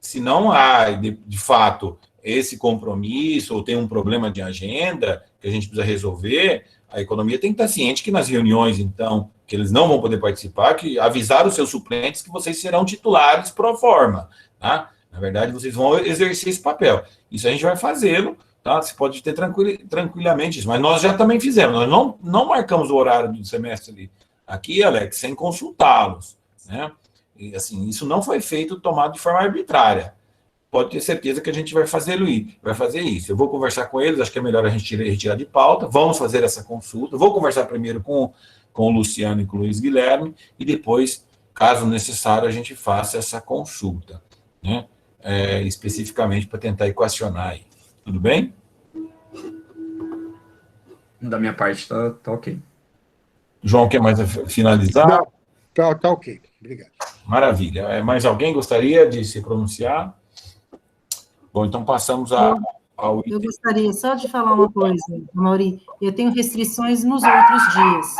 se não há, de fato, esse compromisso, ou tem um problema de agenda que a gente precisa resolver, a economia tem que estar ciente que nas reuniões, então, que eles não vão poder participar, que avisar os seus suplentes que vocês serão titulares pro forma, tá? Na verdade, vocês vão exercer esse papel. Isso a gente vai fazê-lo, tá? Você pode ter tranquilamente isso, mas nós já também fizemos, nós não marcamos o horário do semestre aqui, Alex, sem consultá-los, né? E, assim, isso não foi feito, tomado de forma arbitrária. Pode ter certeza que a gente vai fazer isso. Eu vou conversar com eles, acho que é melhor a gente retirar de pauta, vamos fazer essa consulta, vou conversar primeiro com o Luciano e com o Luiz Guilherme, e depois, caso necessário, a gente faça essa consulta, né? Especificamente para tentar equacionar aí. Tudo bem? Da minha parte, tá ok. João, quer mais finalizar? Não, tá ok. Obrigado. Maravilha. Mais alguém gostaria de se pronunciar? Bom, então passamos ao... Eu gostaria só de falar uma coisa, Mauri. Eu tenho restrições nos outros dias.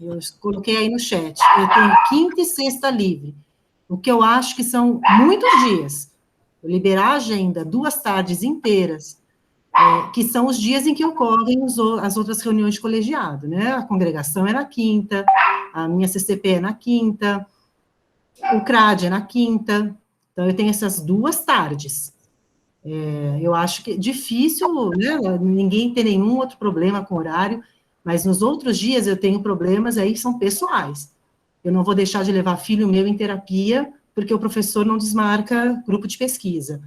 Eu coloquei aí no chat. Eu tenho quinta e sexta livre, o que eu acho que são muitos dias. Eu liberar a agenda 2 tardes inteiras, que são os dias em que ocorrem as outras reuniões de colegiado, né? A congregação é na quinta, a minha CCP é na quinta, o CRAD é na quinta. Então, eu tenho essas 2 tardes. Eu acho que é difícil, né? Ninguém tem nenhum outro problema com horário, mas nos outros dias eu tenho problemas aí que são pessoais. Eu não vou deixar de levar filho meu em terapia, porque o professor não desmarca grupo de pesquisa.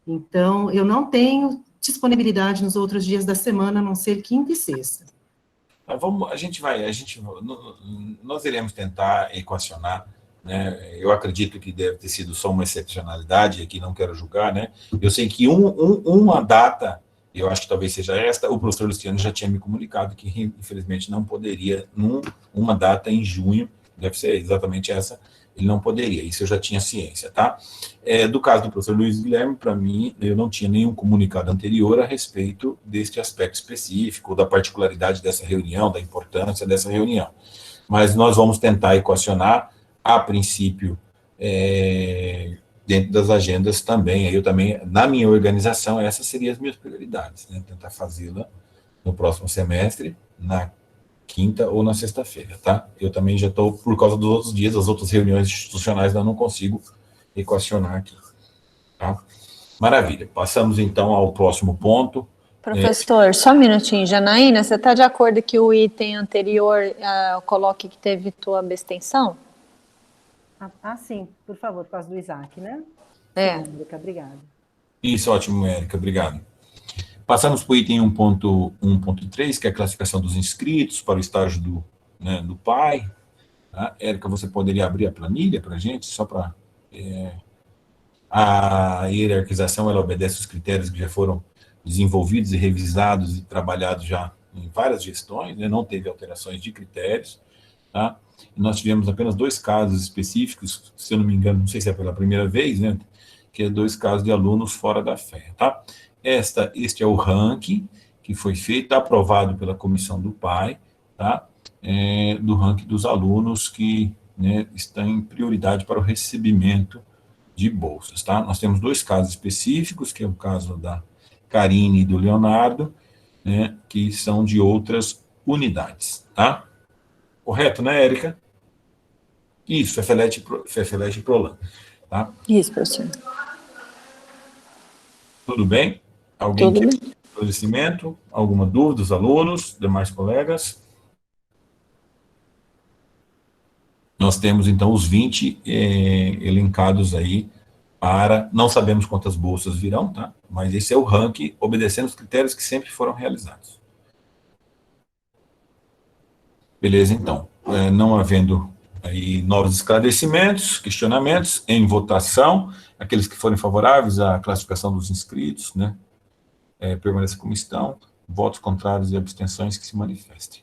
Então, eu não tenho disponibilidade nos outros dias da semana, a não ser quinta e sexta. Nós iremos tentar equacionar, né? Eu acredito que deve ter sido só uma excepcionalidade, aqui não quero julgar, né? Eu sei que uma data, eu acho que talvez seja esta, o professor Luciano já tinha me comunicado que, infelizmente, não poderia, uma data em junho, deve ser exatamente essa, ele não poderia, isso eu já tinha ciência, tá? Do caso do professor Luiz Guilherme, para mim, eu não tinha nenhum comunicado anterior a respeito deste aspecto específico, da particularidade dessa reunião, da importância dessa reunião. Mas nós vamos tentar equacionar, a princípio, dentro das agendas também. Eu também, na minha organização, essas seriam as minhas prioridades, né? Tentar fazê-la no próximo semestre, na quinta ou na sexta-feira, tá? Eu também já estou, por causa dos outros dias, as outras reuniões institucionais, eu não consigo equacionar aqui, tá? Maravilha. Passamos, então, ao próximo ponto. Professor, só um minutinho. Janaína, você está de acordo que o item anterior coloque que teve tua abstenção? Sim, por favor, por causa do Isaac, né? Érica, obrigada. Isso, ótimo, Érica, obrigado. Passamos para o item 1.3, que é a classificação dos inscritos para o estágio do PAI. Tá? Érica, você poderia abrir a planilha para a gente, só para... a hierarquização, ela obedece os critérios que já foram desenvolvidos e revisados e trabalhados já em várias gestões, né? Não teve alterações de critérios, tá? E nós tivemos apenas 2 casos específicos, se eu não me engano, não sei se é pela primeira vez, né? Que é 2 casos de alunos fora da FEA, tá? Este é o ranking que foi feito, aprovado pela comissão do PAI, tá? Do ranking dos alunos que né, estão em prioridade para o recebimento de bolsas, tá? Nós temos 2 casos específicos, que é o caso da Karine e do Leonardo, né, que são de outras unidades, tá? Correto, né, Érica? Isso, Fefelete e Prolan, tá? Isso, professor. Tudo bem? Alguém Tudo quer bem. esclarecimento? Alguma dúvida dos alunos, demais colegas? Nós temos, então, os 20 elencados aí para... Não sabemos quantas bolsas virão, tá? Mas esse é o ranking, obedecendo os critérios que sempre foram realizados. Beleza, então. Não havendo aí novos esclarecimentos, questionamentos, em votação, aqueles que forem favoráveis à classificação dos inscritos, né? Permaneça como estão. Votos contrários e abstenções que se manifestem.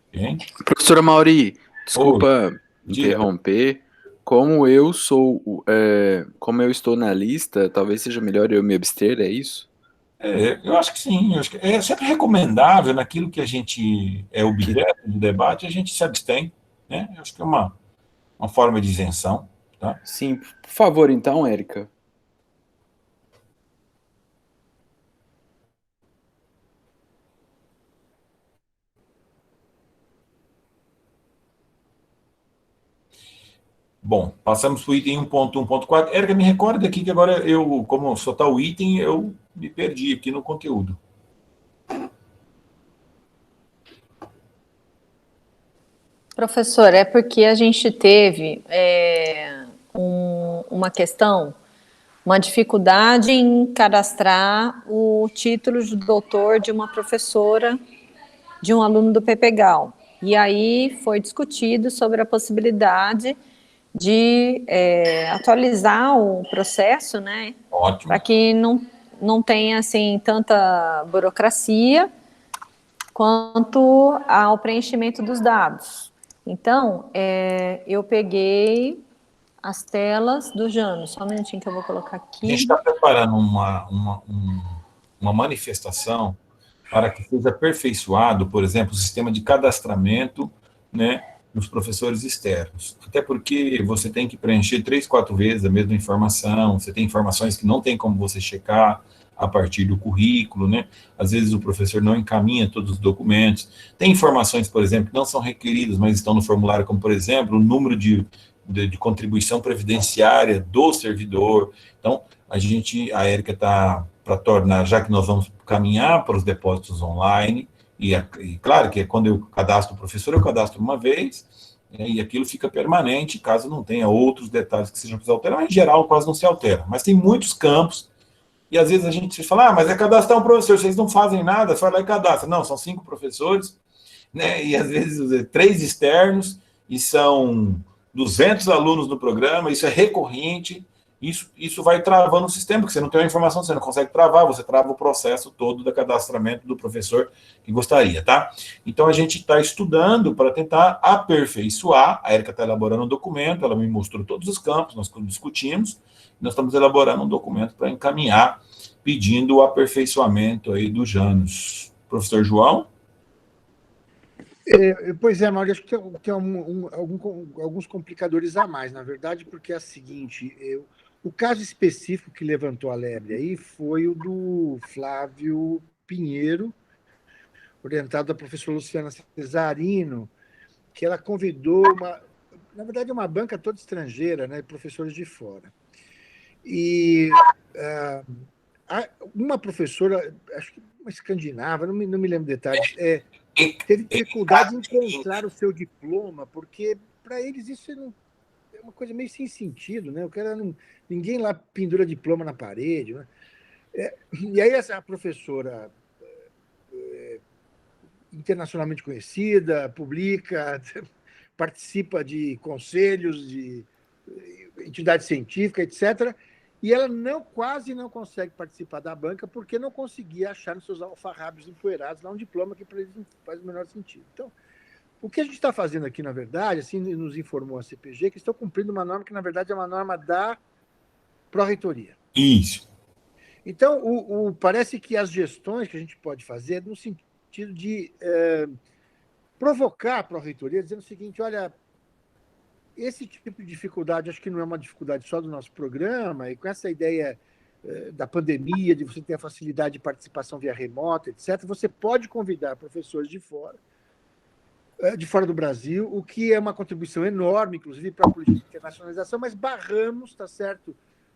Okay? Professora Mauri, desculpa Diga. interromper. Como eu estou na lista, talvez seja melhor eu me abster, é isso? Eu acho que sim. Eu acho que é sempre recomendável, naquilo que a gente é objeto do debate, a gente se abstém, né? Eu acho que é uma forma de isenção, tá? Sim, por favor, então, Érica. Bom, passamos para o item 1.1.4. Érica, me recorda aqui que agora eu, como só está o item, eu me perdi aqui no conteúdo. Professor, é porque a gente teve uma questão, uma dificuldade em cadastrar o título de doutor de uma professora, de um aluno do PPGAL. E aí foi discutido sobre a possibilidade de atualizar o processo, né? Ótimo. Para que não tenha, assim, tanta burocracia quanto ao preenchimento dos dados. Então, eu peguei as telas do Jano. Só um minutinho que eu vou colocar aqui. A gente está preparando uma manifestação para que seja aperfeiçoado, por exemplo, o sistema de cadastramento, né, dos professores externos. Até porque você tem que preencher 3, 4 vezes a mesma informação, você tem informações que não tem como você checar a partir do currículo, né? Às vezes o professor não encaminha todos os documentos. Tem informações, por exemplo, que não são requeridas, mas estão no formulário, como, por exemplo, o número de contribuição previdenciária do servidor. Então, a Érica está para tornar, já que nós vamos caminhar para os depósitos online, e claro que quando eu cadastro o professor, eu cadastro uma vez, e aquilo fica permanente, caso não tenha outros detalhes que sejam precisos alterar, em geral quase não se altera, mas tem muitos campos, e às vezes a gente fala, mas é cadastrar um professor, vocês não fazem nada, vai lá e cadastra. Não, são 5 professores, né, e às vezes 3 externos, e são 200 alunos no programa, isso é recorrente, isso vai travando o sistema, porque você não tem a informação, você não consegue travar, você trava o processo todo do cadastramento do professor que gostaria, tá? Então, a gente está estudando para tentar aperfeiçoar, a Érica está elaborando um documento, ela me mostrou todos os campos, nós discutimos, nós estamos elaborando um documento para encaminhar, pedindo o aperfeiçoamento aí do Janus. Professor João? Pois é, Mauro, acho que tem alguns complicadores a mais, na verdade, porque é o seguinte, o caso específico que levantou a lebre aí foi o do Flávio Pinheiro, orientado da professora Luciana Cesarino, que ela convidou, na verdade, uma banca toda estrangeira, né, professores de fora. E uma professora, acho que uma escandinava, não me lembro detalhes, teve dificuldade em encontrar o seu diploma, porque para eles isso é uma coisa meio sem sentido, né? Ninguém lá pendura diploma na parede, né? E aí essa professora internacionalmente conhecida, publica, participa de conselhos de entidade científica, etc., e ela quase não consegue participar da banca porque não conseguia achar nos seus alfarrábios empoeirados lá um diploma que para eles não faz o menor sentido. Então, o que a gente está fazendo aqui, na verdade, assim nos informou a CPG, que estão cumprindo uma norma que, na verdade, é uma norma da pró-reitoria. Isso. Então, parece que as gestões que a gente pode fazer é no sentido de provocar a pró-reitoria, dizendo o seguinte, olha, esse tipo de dificuldade, acho que não é uma dificuldade só do nosso programa, e com essa ideia da pandemia, de você ter a facilidade de participação via remota, etc., você pode convidar professores de fora do Brasil, o que é uma contribuição enorme, inclusive para a política de internacionalização, mas barramos, tá certo,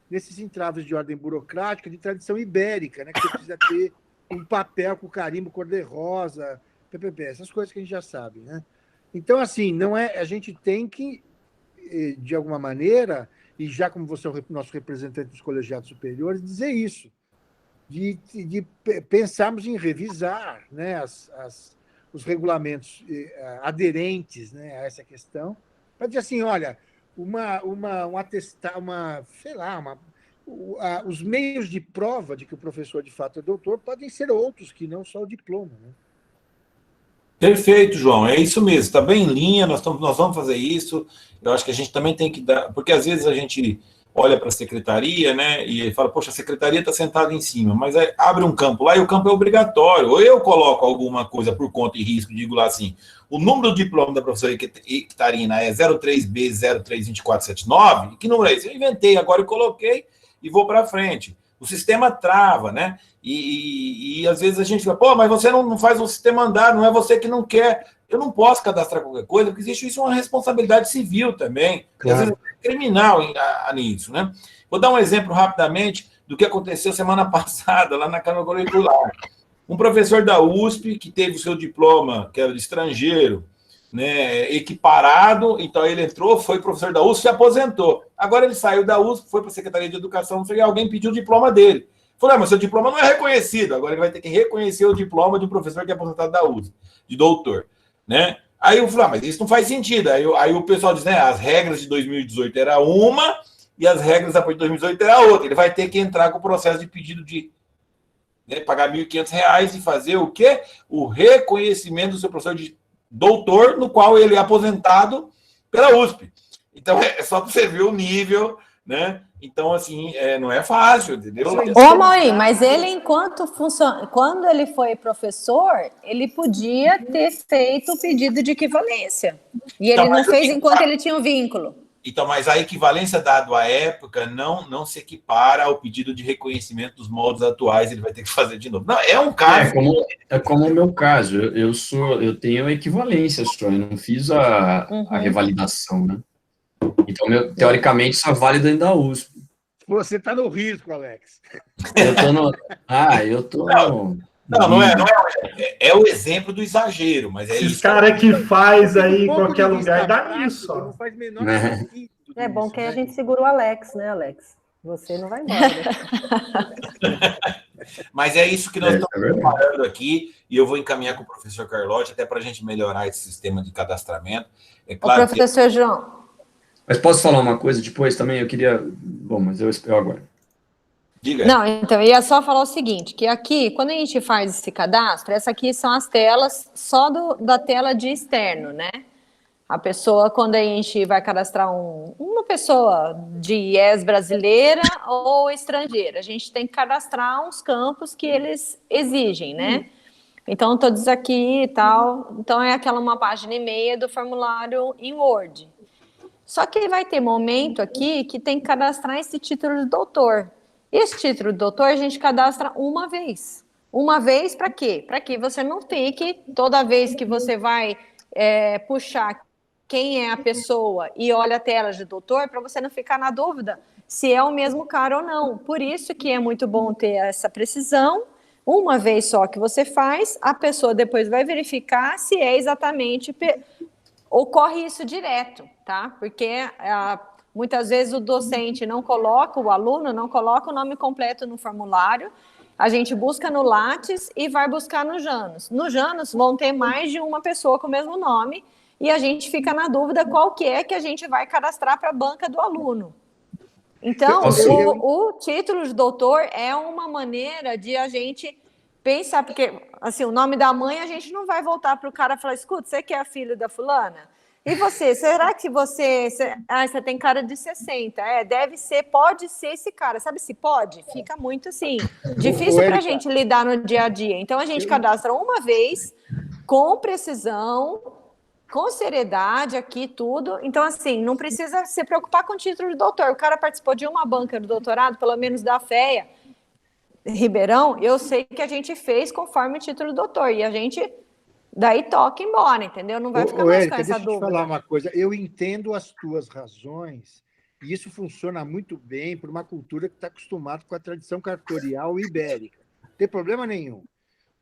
nesses entraves de ordem burocrática, de tradição ibérica, né, que você precisa ter um papel com carimbo cor-de-rosa, PPP, essas coisas que a gente já sabe, né? Então, assim, não é, a gente tem que, de alguma maneira, e já como você é o nosso representante dos colegiados superiores, dizer isso, de pensarmos em revisar, né, os regulamentos aderentes, né, a essa questão, para dizer assim, olha, os meios de prova de que o professor de fato é doutor podem ser outros que não só o diploma, né? Perfeito, João, é isso mesmo, está bem em linha, nós vamos fazer isso. Eu acho que a gente também tem que dar, porque às vezes a gente olha para a secretaria, né, e fala, poxa, a secretaria está sentada em cima, mas aí abre um campo lá e o campo é obrigatório, ou eu coloco alguma coisa por conta e risco, digo lá assim, o número do diploma da professora Catarina é 03B032479, que número é esse? Eu inventei, agora eu coloquei e vou para frente. O sistema trava, né? E às vezes a gente fala, pô, mas você não faz o sistema andar, não é você que não quer. Eu não posso cadastrar qualquer coisa, porque existe isso uma responsabilidade civil também, Claro. às vezes é criminal nisso, né? Vou dar um exemplo rapidamente do que aconteceu semana passada lá na Câmara Curricular. Um professor da USP que teve o seu diploma, que era de estrangeiro, né, equiparado, então ele entrou, foi professor da USP e se aposentou. Agora ele saiu da USP, foi para a Secretaria de Educação, não sei, alguém pediu o diploma dele. Falou, mas seu diploma não é reconhecido, agora ele vai ter que reconhecer o diploma de um professor que é aposentado da USP, de doutor, né? Aí eu falei, mas isso não faz sentido. Aí o pessoal diz, né, as regras de 2018 era uma e as regras depois de 2018 era outra. Ele vai ter que entrar com o processo de pedido de pagar R$ 1.500 e fazer o quê? O reconhecimento do seu professor de doutor, no qual ele é aposentado pela USP. Então, é só para você ver o nível, né? Então, assim, não é fácil, entendeu? Ô, Mauri, mas ele, quando ele foi professor, ele podia ter feito o pedido de equivalência. E ele não fez enquanto ele tinha um vínculo. Então, mas a equivalência dada à época não se equipara ao pedido de reconhecimento dos moldes atuais, ele vai ter que fazer de novo. Não, é um caso. É como o meu caso, eu tenho equivalência só, eu não fiz a revalidação, né? Então, teoricamente, só vale dentro da USP. Você está no risco, Alex. Eu tô... Não é. É o exemplo do exagero, mas é Esses isso. caras que faz aí em qualquer lugar dá nisso. Ó. Não faz menor sentido. É bom isso, que né? a gente segura o Alex, né, Alex? Você não vai embora, né? Mas é isso que nós estamos preparando aqui, e eu vou encaminhar com o professor Carlotti, até para a gente melhorar esse sistema de cadastramento. É claro O professor João. Mas posso falar uma coisa depois também? Eu queria... Bom, mas eu espero agora. Diga. Não, então, eu ia só falar o seguinte, que aqui, quando a gente faz esse cadastro, essa aqui são as telas só da tela de externo, né? A pessoa, quando a gente vai cadastrar uma pessoa de IES brasileira ou estrangeira, a gente tem que cadastrar uns campos que eles exigem, né? Então, todos aqui e tal. Então, é uma página e meia do formulário em Word. Só que vai ter momento aqui que tem que cadastrar esse título de doutor. Esse título de doutor a gente cadastra uma vez. Uma vez para quê? Para que você não fique, toda vez que você vai puxar quem é a pessoa e olha a tela de doutor, para você não ficar na dúvida se é o mesmo cara ou não. Por isso que é muito bom ter essa precisão. Uma vez só que você faz, a pessoa depois vai verificar se é exatamente... Ocorre isso direto, tá? Porque muitas vezes o docente não coloca, o aluno não coloca o nome completo no formulário, a gente busca no Lattes e vai buscar no Janus. No Janus vão ter mais de uma pessoa com o mesmo nome e a gente fica na dúvida qual que é que a gente vai cadastrar para a banca do aluno. Então, o título de doutor é uma maneira de a gente pensar, porque assim, o nome da mãe a gente não vai voltar para o cara e falar, escuta, você que é filho da fulana? E você, será que você tem cara de 60? Deve ser, pode ser esse cara. Sabe se pode? Fica muito assim, difícil para a gente lidar no dia a dia. Então, a gente cadastra uma vez, com precisão, com seriedade aqui, tudo. Então, assim, não precisa se preocupar com o título de doutor. O cara participou de uma banca do doutorado, pelo menos da FEA Ribeirão, eu sei que a gente fez conforme o título de doutor. E a gente daí toca embora, entendeu? Não vai ficar mais Érica, com essa deixa eu te dúvida. falar uma coisa. Eu entendo as tuas razões, e isso funciona muito bem para uma cultura que está acostumada com a tradição cartorial ibérica. Não tem problema nenhum.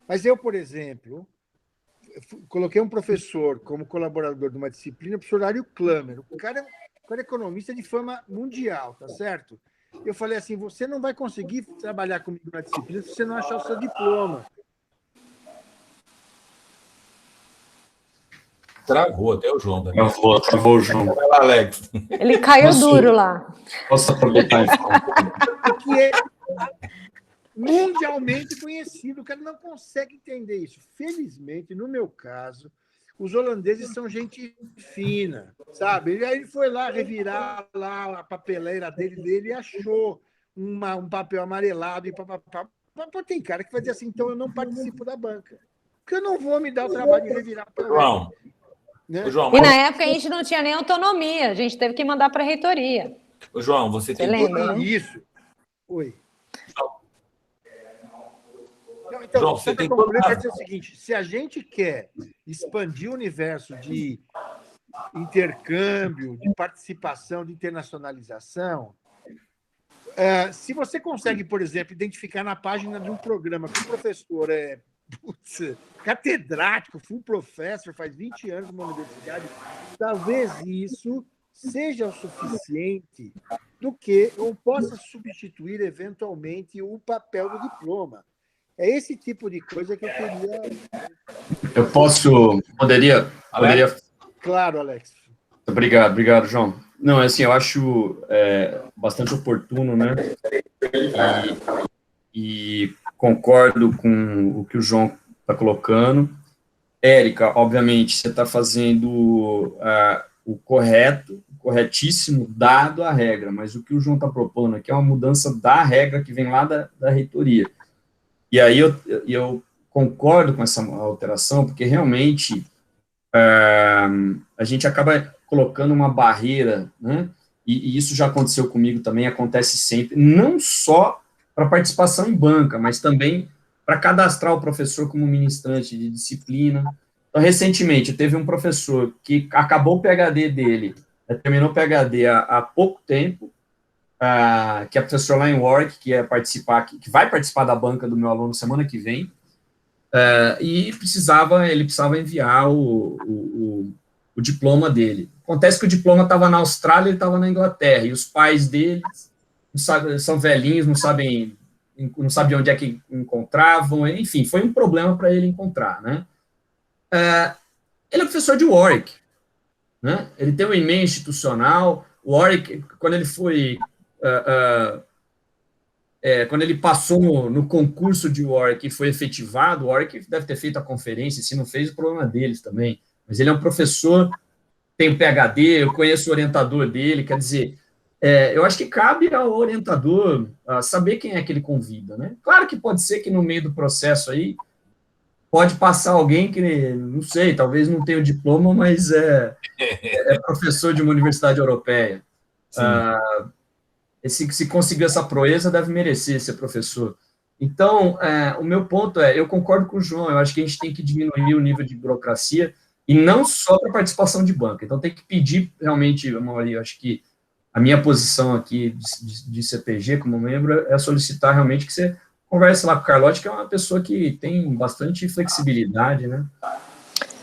Mas eu, por exemplo, coloquei um professor como colaborador de uma disciplina, o professor Mário Klamer. O cara é economista de fama mundial, tá certo? Eu falei assim, você não vai conseguir trabalhar comigo na disciplina se você não achar o seu diploma. Travou até o João. Também. Travou o João. Vai lá, Alex. Ele caiu duro lá. Posso aproveitar e falar? Que é mundialmente conhecido. O cara não consegue entender isso. Felizmente, no meu caso, os holandeses são gente fina, sabe? E aí ele foi lá revirar lá a papeleira dele e achou um papel amarelado e papapá. Tem cara que vai dizer assim, então eu não participo da banca. Porque eu não vou me dar o trabalho de revirar a papeleira. João. Né? João, E na época a gente não tinha nem autonomia, a gente teve que mandar para a reitoria. João, você tem lembra, né? Isso. Oi. Não, então, João, você tem para dizer o seguinte: se a gente quer expandir o universo de intercâmbio, de participação, de internacionalização, se você consegue, por exemplo, identificar na página de um programa que o professor é catedrático, full professor, faz 20 anos numa universidade, talvez isso seja o suficiente do que ou possa substituir eventualmente o papel do diploma. É esse tipo de coisa que eu queria... Poderia... Claro, Alex. Obrigado, João. Não, assim, eu acho bastante oportuno, né? E concordo com o que o João está colocando. Érica, obviamente, você está fazendo o corretíssimo, dado a regra, mas o que o João está propondo aqui é uma mudança da regra que vem lá da reitoria. E aí eu concordo com essa alteração, porque realmente a gente acaba colocando uma barreira, né? E isso já aconteceu comigo também, acontece sempre, não só para participação em banca, mas também para cadastrar o professor como ministrante de disciplina. Então, recentemente, teve um professor que acabou o PhD dele, terminou o PhD há pouco tempo, que é professor lá em Warwick, que vai participar da banca do meu aluno semana que vem, e ele precisava enviar o diploma dele. Acontece que o diploma estava na Austrália, ele estava na Inglaterra, e os pais dele são velhinhos, não sabem onde é que encontravam, enfim, foi um problema para ele encontrar, né? Ele é professor de Warwick, né? Ele tem um e-mail institucional. Warwick, quando ele foi... quando ele passou no concurso de Warwick e foi efetivado, Warwick deve ter feito a conferência, se não fez, o problema deles também. Mas ele é um professor, tem um PhD, eu conheço o orientador dele, quer dizer, eu acho que cabe ao orientador saber quem é que ele convida, né? Claro que pode ser que no meio do processo aí, pode passar alguém que, não sei, talvez não tenha o diploma, mas é professor de uma universidade europeia. Se conseguir essa proeza, deve merecer ser professor. Então, o meu ponto eu concordo com o João, eu acho que a gente tem que diminuir o nível de burocracia, e não só para participação de banca. Então, tem que pedir, realmente, eu acho que a minha posição aqui de CPG, como membro, é solicitar realmente que você converse lá com o Carlotti, que é uma pessoa que tem bastante flexibilidade, né?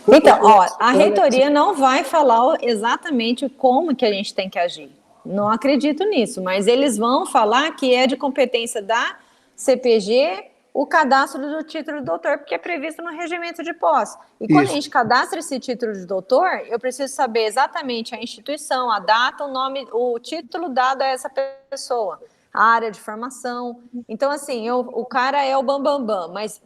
Então, a reitoria não vai falar exatamente como que a gente tem que agir. Não acredito nisso, mas eles vão falar que é de competência da CPG o cadastro do título de doutor, porque é previsto no regimento de posse. E quando a gente cadastra esse título de doutor, eu preciso saber exatamente a instituição, a data, o nome, o título dado a essa pessoa, a área de formação. Então, assim, o cara é o bambambam, mas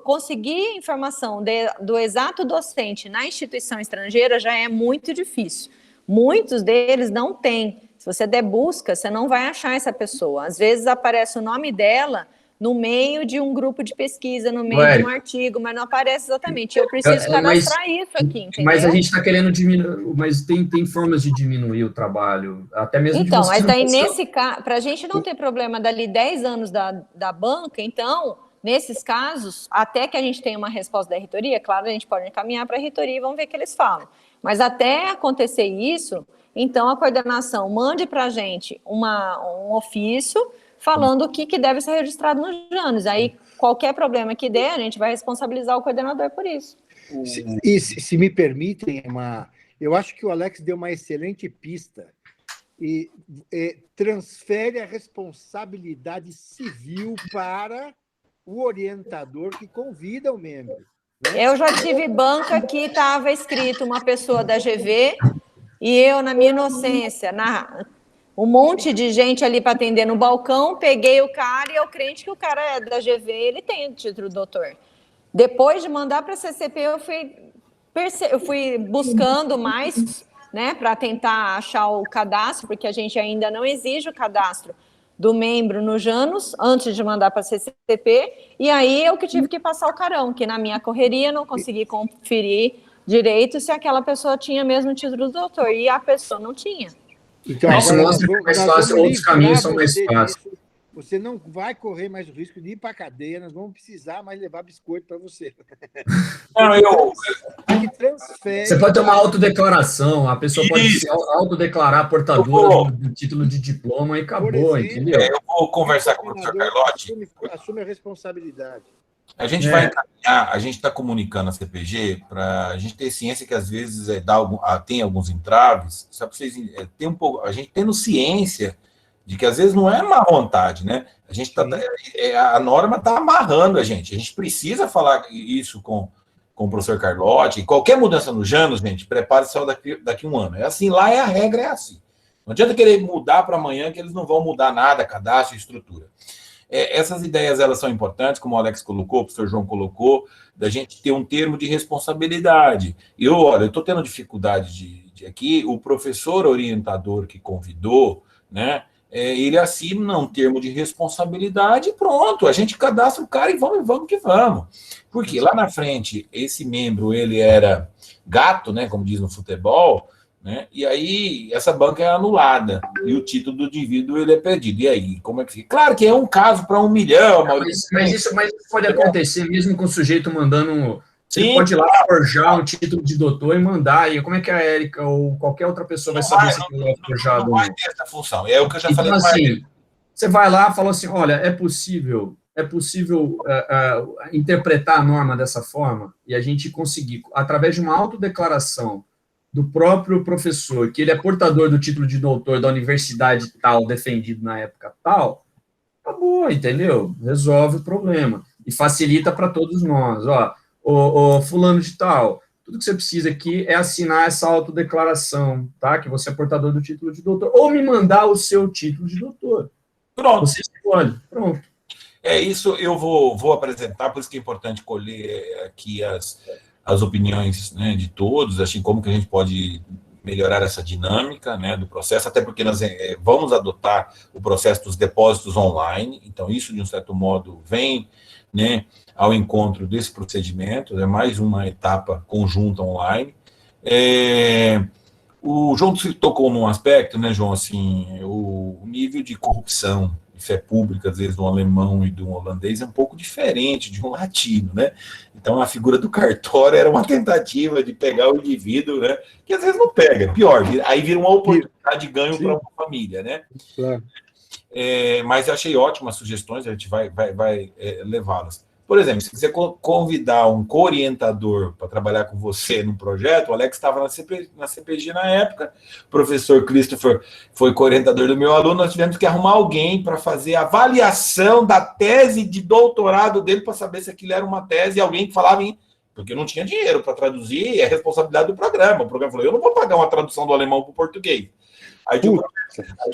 conseguir informação do exato docente na instituição estrangeira já é muito difícil. Muitos deles não têm. Se você der busca, você não vai achar essa pessoa. Às vezes aparece o nome dela no meio de um grupo de pesquisa, no meio de um artigo, mas não aparece exatamente. Eu preciso cadastrar isso aqui, entendeu? Mas a gente está querendo diminuir, mas tem formas de diminuir o trabalho, até mesmo então, de você... mas daí nesse caso, para a gente não ter problema dali 10 anos da banca, então, nesses casos, até que a gente tenha uma resposta da reitoria, claro, a gente pode encaminhar para a reitoria e vamos ver o que eles falam. Mas até acontecer isso, então a coordenação mande para a gente um ofício falando o que deve ser registrado nos JANOS. Aí, qualquer problema que der, a gente vai responsabilizar o coordenador por isso. Se me permitem, eu acho que o Alex deu uma excelente pista e transfere a responsabilidade civil para o orientador que convida o membro. Né? Eu já tive banca que estava escrito uma pessoa da GV e eu, na minha inocência, um monte de gente ali para atender no balcão, peguei o cara e eu crente que o cara é da GV, ele tem o título doutor. Depois de mandar para a CCP, eu fui buscando mais, né, para tentar achar o cadastro, porque a gente ainda não exige o cadastro do membro no JANOS, antes de mandar para a CCP, e aí eu que tive que passar o carão, que na minha correria não consegui conferir direito se aquela pessoa tinha mesmo o título do doutor, e a pessoa não tinha. Então, isso mostra que é mais fácil, outros caminhos são mais fáceis. Você não vai correr mais o risco de ir para a cadeia, nós vamos precisar mais levar biscoito para você. Não, Você pode ter uma autodeclaração, a pessoa pode se autodeclarar portadora do título de diploma e acabou, entendeu? Eu vou conversar com o professor Carlotti. Assume a responsabilidade. A gente vai encaminhar, a gente está comunicando a CPG para a gente ter ciência que às vezes tem alguns entraves, só para vocês ter um pouco, a gente tendo ciência de que às vezes não é má vontade, né? A gente a norma está amarrando a gente precisa falar isso com o professor Carlotti, e qualquer mudança no JANOS, gente, prepare-se só daqui um ano. É assim, lá a regra é assim. Não adianta querer mudar para amanhã, que eles não vão mudar nada, cadastro e estrutura. Essas ideias, elas são importantes, como o Alex colocou, o professor João colocou, da gente ter um termo de responsabilidade. E eu estou tendo dificuldade de aqui, o professor orientador que convidou, né, ele assina um termo de responsabilidade e pronto, a gente cadastra o cara e vamos que vamos. Porque lá na frente, esse membro, ele era gato, né, como diz no futebol, né, e aí essa banca é anulada e o título do indivíduo ele é perdido. E aí, como é que fica? Claro que é um caso para 1 milhão. Mas isso pode acontecer mesmo com o sujeito mandando... Você pode ir lá forjar um título de doutor e mandar, e como é que a Érica ou qualquer outra pessoa vai saber se aquilo é forjado? Não vai ter essa função, é o que eu já falei. Então, assim, você vai lá e fala assim, olha, é possível interpretar a norma dessa forma, e a gente conseguir, através de uma autodeclaração do próprio professor, que ele é portador do título de doutor da universidade tal, defendido na época tal, acabou, entendeu? Resolve o problema. E facilita para todos nós, ó. Fulano de tal, tudo que você precisa aqui é assinar essa autodeclaração, tá? Que você é portador do título de doutor, ou me mandar o seu título de doutor. Pronto. Você escolhe, pronto. Isso eu vou apresentar, por isso que é importante colher aqui as opiniões, né, de todos, assim, como que a gente pode melhorar essa dinâmica, né, do processo, até porque nós vamos adotar o processo dos depósitos online, então isso, de um certo modo, vem, né, ao encontro desse procedimento, é mais uma etapa conjunta online. O João tocou num aspecto, né, João, assim, o nível de corrupção e fé pública, às vezes, do alemão e do holandês é um pouco diferente de um latino, né? Então, a figura do cartório era uma tentativa de pegar o indivíduo, né, que às vezes não pega, pior, aí vira uma oportunidade de ganho para uma família, né? Claro. Mas eu achei ótimas sugestões, a gente vai levá-las. Por exemplo, se você convidar um co-orientador para trabalhar com você num projeto, o Alex estava na CPG na época, o professor Christopher foi co-orientador do meu aluno, nós tivemos que arrumar alguém para fazer a avaliação da tese de doutorado dele, para saber se aquilo era uma tese, e alguém que falava porque não tinha dinheiro para traduzir, é responsabilidade do programa. O programa falou, eu não vou pagar uma tradução do alemão para o português. Aí tinha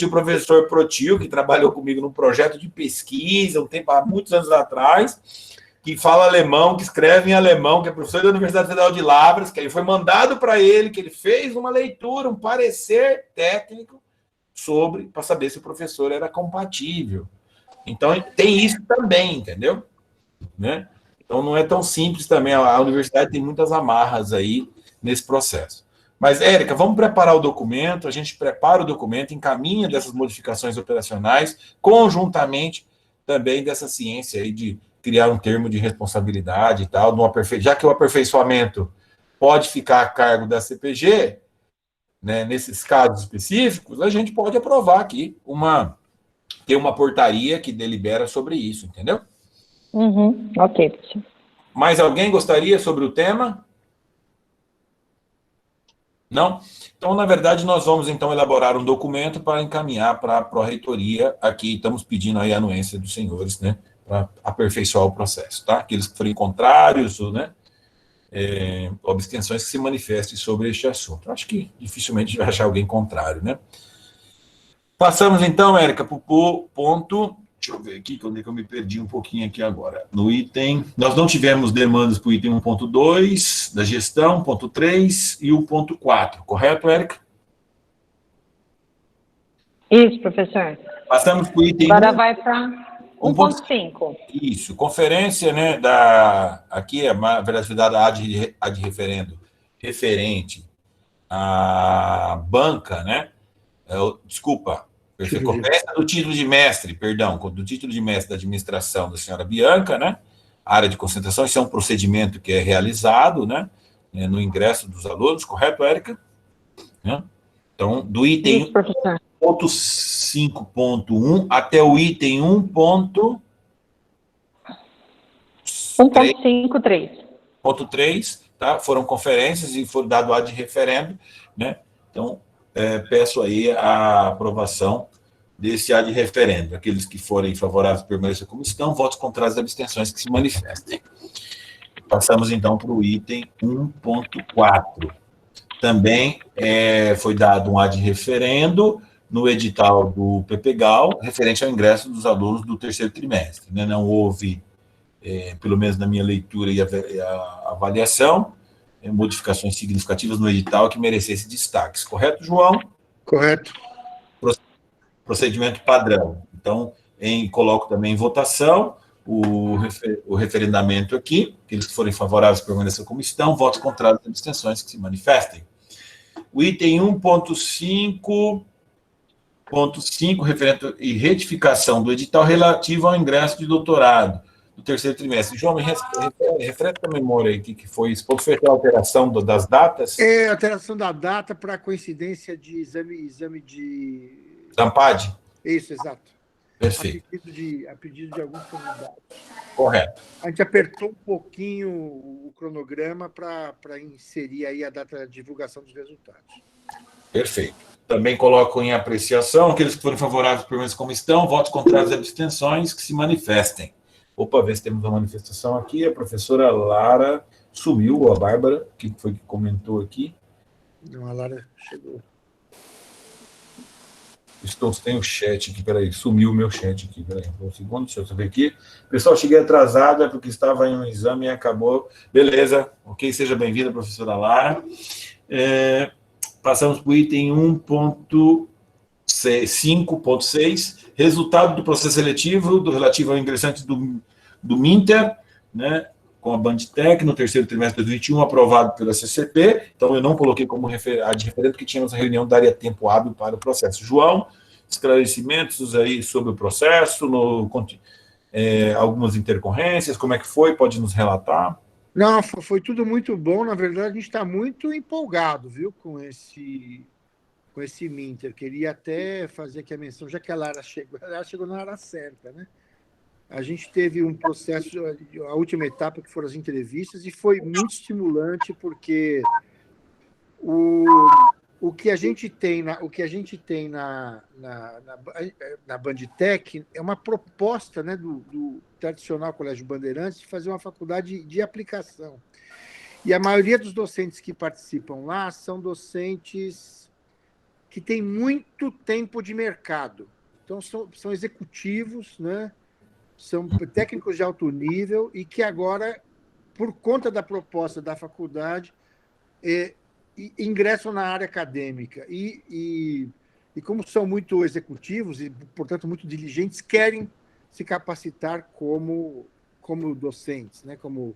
o professor Protil, que trabalhou comigo num projeto de pesquisa, há muitos anos atrás, que fala alemão, que escreve em alemão, que é professor da Universidade Federal de Lavras, que aí foi mandado para ele, que ele fez uma leitura, um parecer técnico para saber se o professor era compatível, Então, tem isso também, entendeu? Né? Então, não é tão simples também. A universidade tem muitas amarras aí nesse processo. Mas, Érica, vamos preparar o documento, a gente prepara o documento, encaminha dessas modificações operacionais, conjuntamente também dessa ciência aí de criar um termo de responsabilidade e tal, já que o aperfeiçoamento pode ficar a cargo da CPG, né, nesses casos específicos, a gente pode aprovar aqui ter uma portaria que delibera sobre isso, entendeu? Ok, professor. Mais alguém gostaria sobre o tema? Não? Então, na verdade, nós vamos, então, elaborar um documento para encaminhar para a pró-reitoria. Aqui estamos pedindo aí a anuência dos senhores, né, para aperfeiçoar o processo, tá? Aqueles que forem contrários, né, abstenções que se manifestem sobre este assunto. Acho que dificilmente vai achar alguém contrário, né? Passamos, então, Érica, para o ponto... Deixa eu ver aqui, onde é que eu me perdi um pouquinho aqui agora. No item... Nós não tivemos demandas para o item 1.2 da gestão, ponto 3 e o ponto 4, correto, Érica? Isso, professor. Passamos para o item Agora vai para 1.5. Isso, conferência, né, aqui é a veracidade ad referendo referente à banca, né, desculpa, conferência do título de mestre, perdão, do título de mestre da administração da senhora Bianca, né, área de concentração, isso é um procedimento que é realizado, né, no ingresso dos alunos, correto, Érica? Então, do item... Isso, professor. 1.5.1 até o item 1.53. Tá? Foram conferências e foi dado ad referendo, né? Então, peço aí a aprovação desse ad referendo. Aqueles que forem favoráveis permaneçam como estão, votos contrários e abstenções que se manifestem. Passamos, então, para o item 1.4. Também foi dado um ad referendo no edital do PPGAL, referente ao ingresso dos alunos do terceiro trimestre. Né? Não houve, pelo menos na minha leitura e a avaliação, modificações significativas no edital que merecesse destaques. Correto, João? Correto. Procedimento padrão. Então, coloco também em votação o referendamento aqui, aqueles que forem favoráveis permaneçam como estão, votos contrários e abstenções que se manifestem. O item 1.5... Ponto 5, referente e retificação do edital relativo ao ingresso de doutorado do terceiro trimestre. João, me refreta a memória aí que foi isso. Foi a alteração das datas? Alteração da data para coincidência de exame de... Zampad? Isso, exato. Perfeito. A pedido de alguns candidatos. Correto. A gente apertou um pouquinho o cronograma para inserir aí a data de divulgação dos resultados. Perfeito. Também coloco em apreciação aqueles que forem favoráveis permaneçam como estão, votos contrários e abstenções que se manifestem. Opa, ver se temos uma manifestação aqui. A professora Lara sumiu, ou a Bárbara, que foi que comentou aqui. Não, a Lara chegou. Tem o chat aqui, peraí, sumiu o meu chat aqui, peraí, um segundo, deixa eu ver aqui. Pessoal, cheguei atrasado, porque estava em um exame e acabou. Beleza, ok, seja bem-vinda, professora Lara. Passamos para o item 1.5.6, resultado do processo seletivo relativo ao ingressante do Minter, né, com a Bandtec, no terceiro trimestre de 2021, aprovado pela CCP. Então, eu não coloquei como ad referendo, porque tínhamos a reunião, daria tempo hábil para o processo. João, esclarecimentos aí sobre o processo, algumas intercorrências, como é que foi? Pode nos relatar? Não, foi tudo muito bom. Na verdade, a gente está muito empolgado, viu, com esse Minter. Queria até fazer aqui a menção, já que ela chegou na hora certa, né? A gente teve um processo, a última etapa, que foram as entrevistas, e foi muito estimulante, porque o que a gente tem na Bandtec é uma proposta, né, do tradicional Colégio Bandeirantes de fazer uma faculdade de aplicação. E a maioria dos docentes que participam lá são docentes que têm muito tempo de mercado. Então, são executivos, né, são técnicos de alto nível e que agora, por conta da proposta da faculdade, ingressam na área acadêmica e como são muito executivos e, portanto, muito diligentes, querem se capacitar como docentes, né? Como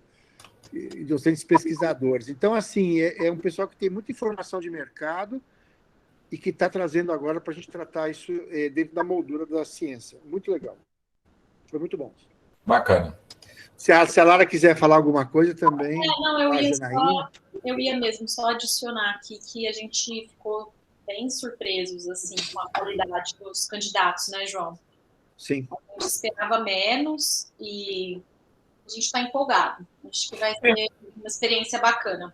docentes pesquisadores. Então, assim, é um pessoal que tem muita informação de mercado e que está trazendo agora para a gente tratar isso dentro da moldura da ciência. Muito legal. Foi muito bom. Bacana. Se a Lara quiser falar alguma coisa também, Não, a Janaína. eu ia mesmo só adicionar aqui que a gente ficou bem surpresos assim, com a qualidade dos candidatos, né, João? Sim. A gente esperava menos e a gente está empolgado. Acho que vai ser uma experiência bacana.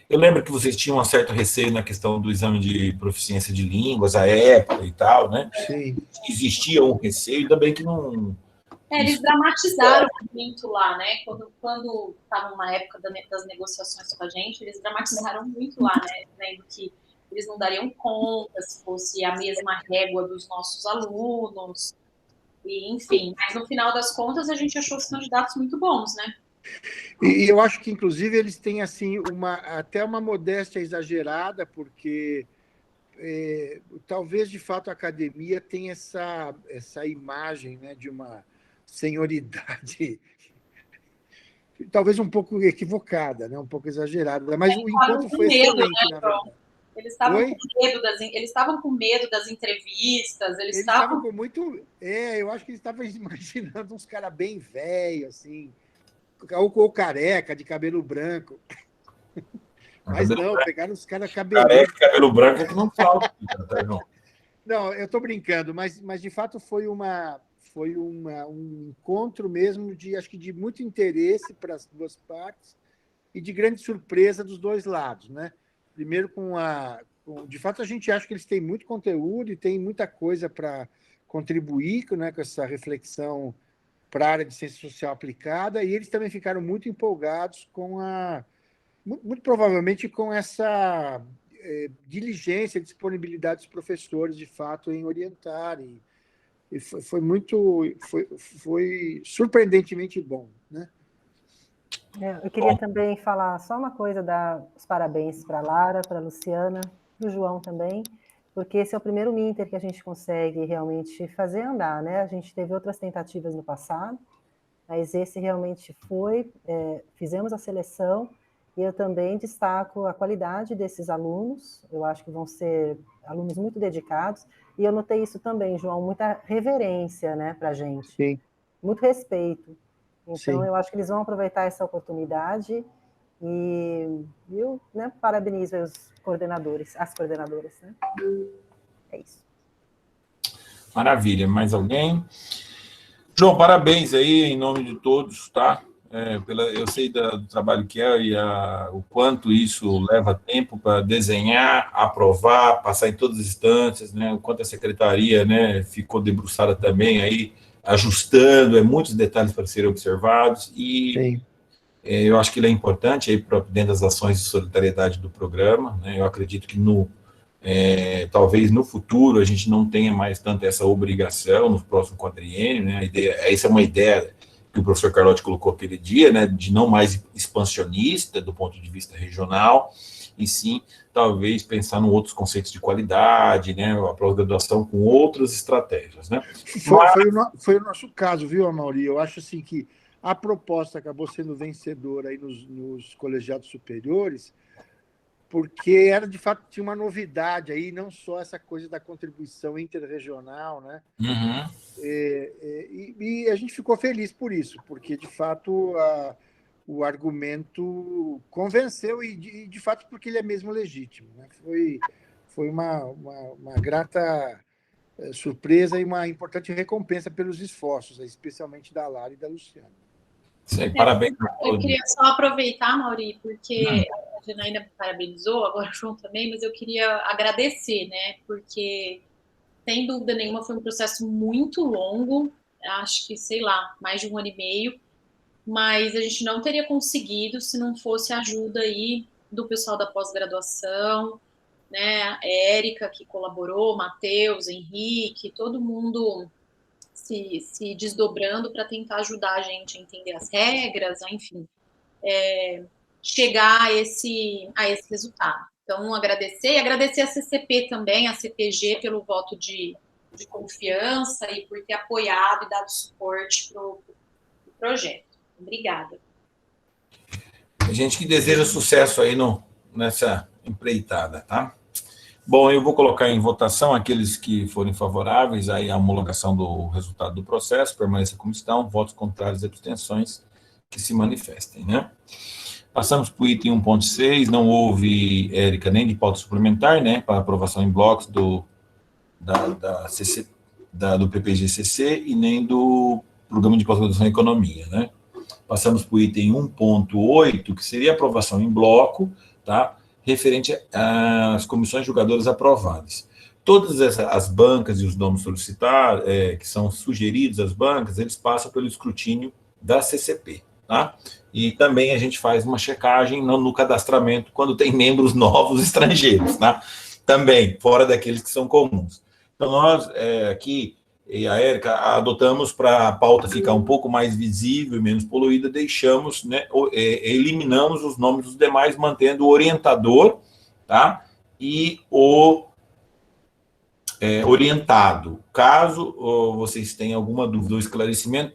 Eu lembro que vocês tinham um certo receio na questão do exame de proficiência de línguas, à época e tal, né? Sim. Existia um receio, ainda bem que não... Eles dramatizaram muito lá, né? Quando estavam na época das negociações com a gente, eles dramatizaram muito lá, né? Dizendo que eles não dariam conta se fosse a mesma régua dos nossos alunos, e, enfim. Mas no final das contas, a gente achou os candidatos muito bons, né? E eu acho que, inclusive, eles têm assim até uma modéstia exagerada, porque talvez, de fato, a academia tenha essa imagem, né, de uma senioridade talvez um pouco equivocada, né, um pouco exagerada, mas o encontro foi excelente, na verdade. Eles estavam com medo das entrevistas, eles estavam com muito... eu acho que eles estavam imaginando uns caras bem velhos, assim, ou careca, de cabelo branco. Mas não, pegaram os caras cabeludos. Careca, cabelo branco é que não falta. Não, eu estou brincando, mas de fato foi um encontro mesmo acho que de muito interesse para as duas partes e de grande surpresa dos dois lados, né? Primeiro de fato, a gente acha que eles têm muito conteúdo e tem muita coisa para contribuir, né, com essa reflexão para a área de ciência social aplicada, e eles também ficaram muito empolgados muito provavelmente com essa diligência, disponibilidade dos professores, de fato, em orientar, e foi surpreendentemente bom, né? Eu queria também falar só uma coisa, dar os parabéns para a Lara, para a Luciana, para o João também, porque esse é o primeiro Minter que a gente consegue realmente fazer andar, né? A gente teve outras tentativas no passado, mas esse realmente fizemos a seleção, e eu também destaco a qualidade desses alunos, eu acho que vão ser alunos muito dedicados, e eu notei isso também, João, muita reverência, né, para a gente. Sim. Muito respeito. Então, Sim. Eu acho que eles vão aproveitar essa oportunidade, e eu, né, parabenizo os coordenadores, as coordenadoras, né? É isso. Maravilha. Mais alguém? João, parabéns aí em nome de todos, tá? Eu sei do trabalho que e o quanto isso leva tempo para desenhar, aprovar, passar em todas as instâncias, né? O quanto a secretaria, né, ficou debruçada também aí, ajustando, muitos detalhes para serem observados, e eu acho que ele é importante aí dentro das ações de solidariedade do programa, né? Eu acredito que talvez no futuro a gente não tenha mais tanto essa obrigação no próximo quadriênio, né? Essa é uma ideia que o professor Carlotti colocou aquele dia, né, de não mais expansionista do ponto de vista regional, e sim, talvez, pensar em outros conceitos de qualidade, né, a pós-graduação com outras estratégias, né? Foi o nosso caso, viu, Amaury? Eu acho assim que a proposta acabou sendo vencedora aí nos colegiados superiores, porque de fato, tinha uma novidade aí, não só essa coisa da contribuição interregional, né? Uhum. E a gente ficou feliz por isso, porque, de fato, o argumento convenceu, e, de fato, porque ele é mesmo legítimo, né? Foi uma grata surpresa e uma importante recompensa pelos esforços, especialmente da Lara e da Luciana. Sim, parabéns. Eu queria só aproveitar, Mauri, porque a Janaína parabenizou, agora o João também, mas eu queria agradecer, né? Porque, sem dúvida nenhuma, foi um processo muito longo, acho que, sei lá, mais de 1 ano e meio, mas a gente não teria conseguido se não fosse a ajuda aí do pessoal da pós-graduação, né? A Érica, que colaborou, Matheus, Henrique, todo mundo se desdobrando para tentar ajudar a gente a entender as regras, enfim, chegar a esse resultado. Então, agradecer a CCP também, a CPG, pelo voto de de confiança e por ter apoiado e dado suporte para o projeto. Obrigada. A gente que deseja sucesso aí nessa empreitada, tá? Bom, eu vou colocar em votação aqueles que forem favoráveis aí à homologação do resultado do processo, permaneça como estão, votos contrários e abstenções que se manifestem, né? Passamos para o item 1.6, não houve, Érica, nem de pauta suplementar, né, para aprovação em blocos do PPG-CC e nem do Programa de Pós-Graduação em Economia, né? Passamos para o item 1.8, que seria aprovação em bloco, tá? Referente às comissões julgadoras aprovadas. Todas as bancas e os nomes solicitados, que são sugeridos às bancas, eles passam pelo escrutínio da CCP, tá? E também a gente faz uma checagem no cadastramento quando tem membros novos estrangeiros, tá? Também, fora daqueles que são comuns. Então, nós aqui, e a Érica, adotamos para a pauta ficar um pouco mais visível e menos poluída, deixamos, né, eliminamos os nomes dos demais, mantendo o orientador, tá? E o orientado. Caso vocês tenham alguma dúvida ou esclarecimento,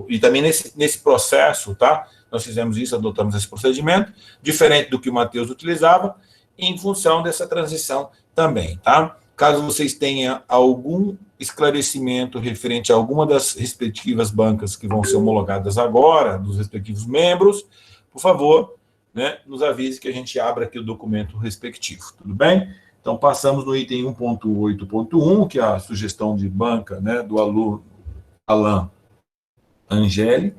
e também nesse processo, tá? Nós fizemos isso, adotamos esse procedimento, diferente do que o Matheus utilizava, em função dessa transição também, tá? Caso vocês tenham algum esclarecimento referente a alguma das respectivas bancas que vão ser homologadas agora, dos respectivos membros, por favor, né, nos avise que a gente abra aqui o documento respectivo, tudo bem? Então, passamos no item 1.8.1, que é a sugestão de banca, né, do aluno Alain Angeli,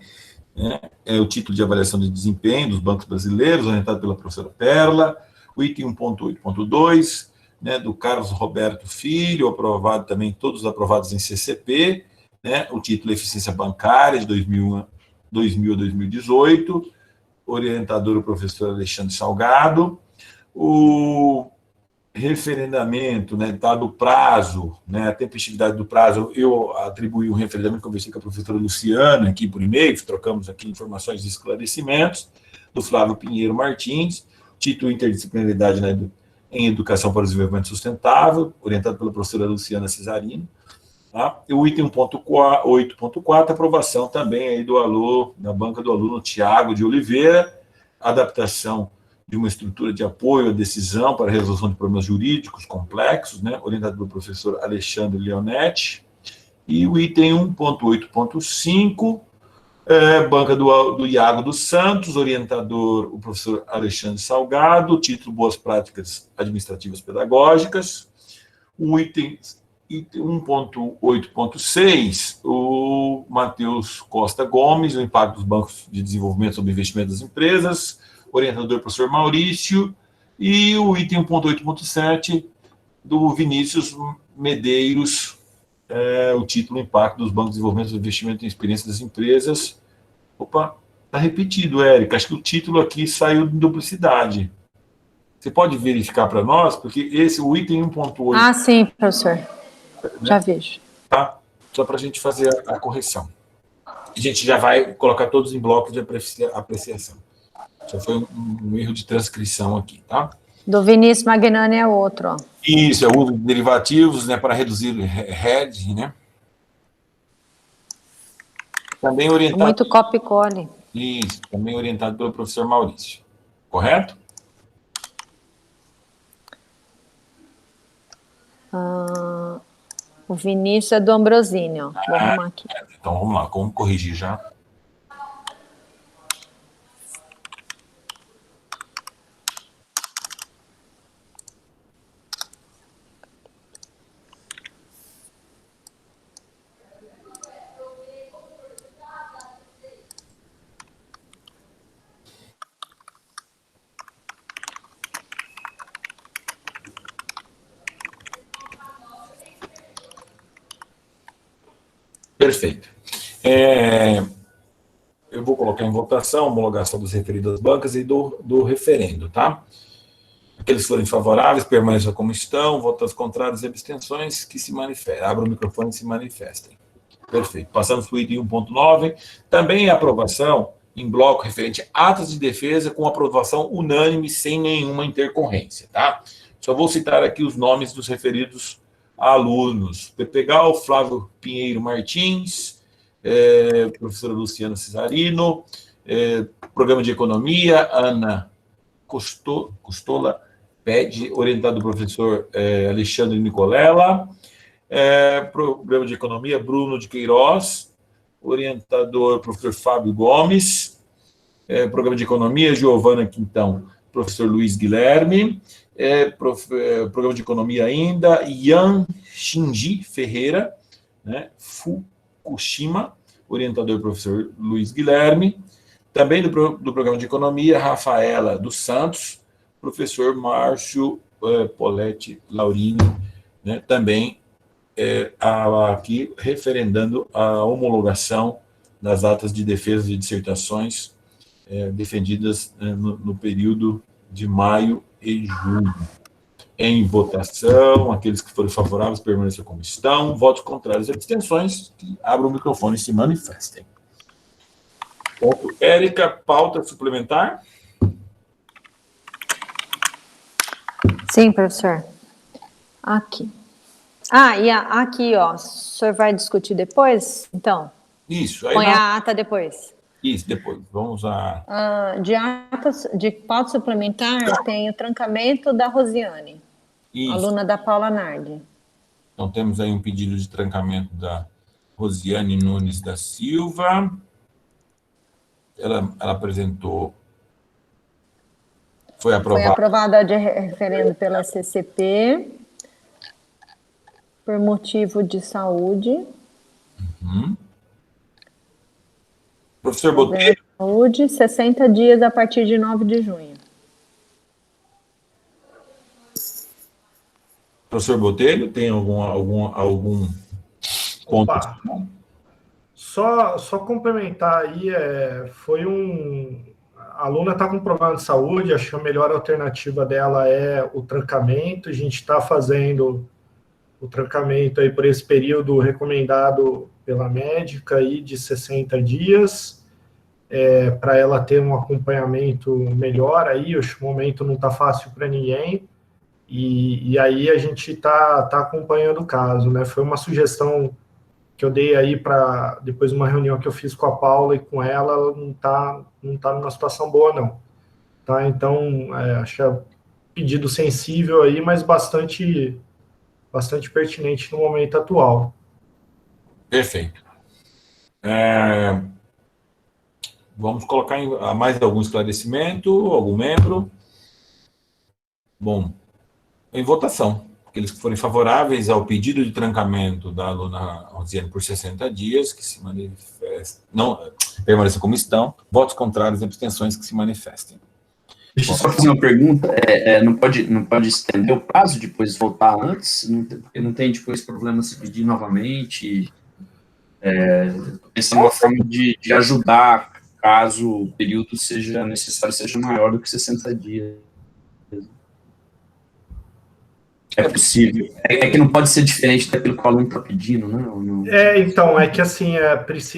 né, é o título de avaliação de desempenho dos bancos brasileiros, orientado pela professora Perla. O item 1.8.2, né, do Carlos Roberto Filho, aprovado também, todos aprovados em CCP, né, o título Eficiência Bancária, de 2000 a 2018, orientador o professor Alexandre Salgado. O referendamento, né, dado o prazo, né, a tempestividade do prazo, eu atribuí um referendamento, conversei com a professora Luciana aqui por e-mail, trocamos aqui informações e esclarecimentos, do Flávio Pinheiro Martins, título Interdisciplinaridade em Educação para o Desenvolvimento Sustentável, orientado pela professora Luciana Cesarino. Tá? E o item 1.8.4, aprovação também aí da banca do aluno Tiago de Oliveira, adaptação de uma estrutura de apoio à decisão para a resolução de problemas jurídicos complexos, né, orientado pelo professor Alexandre Leonetti. E o item 1.8.5, banca do Iago dos Santos, orientador o professor Alexandre Salgado, título Boas Práticas Administrativas Pedagógicas. O item 1.8.6, o Matheus Costa Gomes, o impacto dos bancos de desenvolvimento sobre o investimento das empresas, orientador o professor Maurício, e o item 1.8.7, do Vinícius Medeiros, o título Impacto dos bancos de desenvolvimento do investimento em experiência das empresas. Opa, está repetido, Érica, acho que o título aqui saiu de duplicidade. Você pode verificar para nós, porque o item 1.8... Ah, sim, professor. Já vejo. Tá? Só para a gente fazer a correção. A gente já vai colocar todos em blocos de apreciação. Só foi um erro de transcrição aqui, tá? Do Vinícius Magnani é outro, ó. Isso, é o uso de derivativos, né, para reduzir o hedge, né? Também orientado... Muito copia e cole. Isso, também orientado pelo professor Maurício. Correto? O Vinícius é do Ambrosini, ó. Vou arrumar aqui. Então, vamos lá, como corrigir já? Perfeito. Eu vou colocar em votação a homologação dos referidos às bancas e do referendo, tá? Aqueles que forem favoráveis, permaneçam como estão, votos contrários e abstenções, que se manifestem. Abra o microfone e se manifestem. Perfeito. Passamos para o item 1.9. Também a aprovação em bloco referente a atos de defesa com aprovação unânime, sem nenhuma intercorrência, tá? Só vou citar aqui os nomes dos referidos alunos. Pepegal, Flávio Pinheiro Martins, professora Luciana Cesarino, programa de economia, Ana Costola Pede, orientado do professor Alexandre Nicolela, programa de economia, Bruno de Queiroz, orientador, professor Fábio Gomes, programa de economia, Giovana Quintão, professor Luiz Guilherme, programa de economia ainda, Yan Shinji Ferreira, né, Fukushima, orientador, professor Luiz Guilherme, também do programa de economia, Rafaela dos Santos, professor Márcio Poletti Laurini, né, também aqui referendando a homologação das atas de defesa de dissertações defendidas no período de maio e junho. Em votação, aqueles que forem favoráveis permaneçam como estão, votos contrários e abstenções, que abram o microfone e se manifestem. Ponto. Érica, pauta suplementar? Sim, professor. Aqui. E aqui, ó, o senhor vai discutir depois, então? Isso. Aí põe a ata depois. Isso, depois. Vamos a... De pauta suplementar, tem o trancamento da Rosiane, Isso. aluna da Paula Nardi. Então, temos aí um pedido de trancamento da Rosiane Nunes da Silva. Ela apresentou... Foi aprovada de referendo pela CCP, por motivo de saúde. Uhum. Professor Botelho. Saúde, 60 dias a partir de 9 de junho. Professor Botelho, tem algum ponto? Só complementar aí, foi a aluna está com problema de saúde, acho que a melhor alternativa dela é o trancamento. A gente está fazendo o trancamento aí por esse período recomendado pela médica aí de 60 dias, para ela ter um acompanhamento melhor aí. Acho que o momento não está fácil para ninguém, e aí a gente está acompanhando o caso, né? Foi uma sugestão que eu dei aí depois de uma reunião que eu fiz com a Paula e com ela não tá numa situação boa, não. Tá? Então, acho que é um pedido sensível aí, mas bastante pertinente no momento atual. Perfeito. Vamos colocar mais algum esclarecimento, algum membro? Bom, em votação. Aqueles que forem favoráveis ao pedido de trancamento da aluna Rosiane por 60 dias, que se manifestem, não permaneçam como estão, votos contrários e abstenções que se manifestem. Deixa eu só fazer uma pergunta. Não pode estender o prazo, depois voltar antes? Porque não tem depois problema se pedir novamente? Essa é uma forma de ajudar, caso o período seja necessário, seja maior do que 60 dias. É possível. É que não pode ser diferente daquilo que o aluno está pedindo, né? Então, é que assim,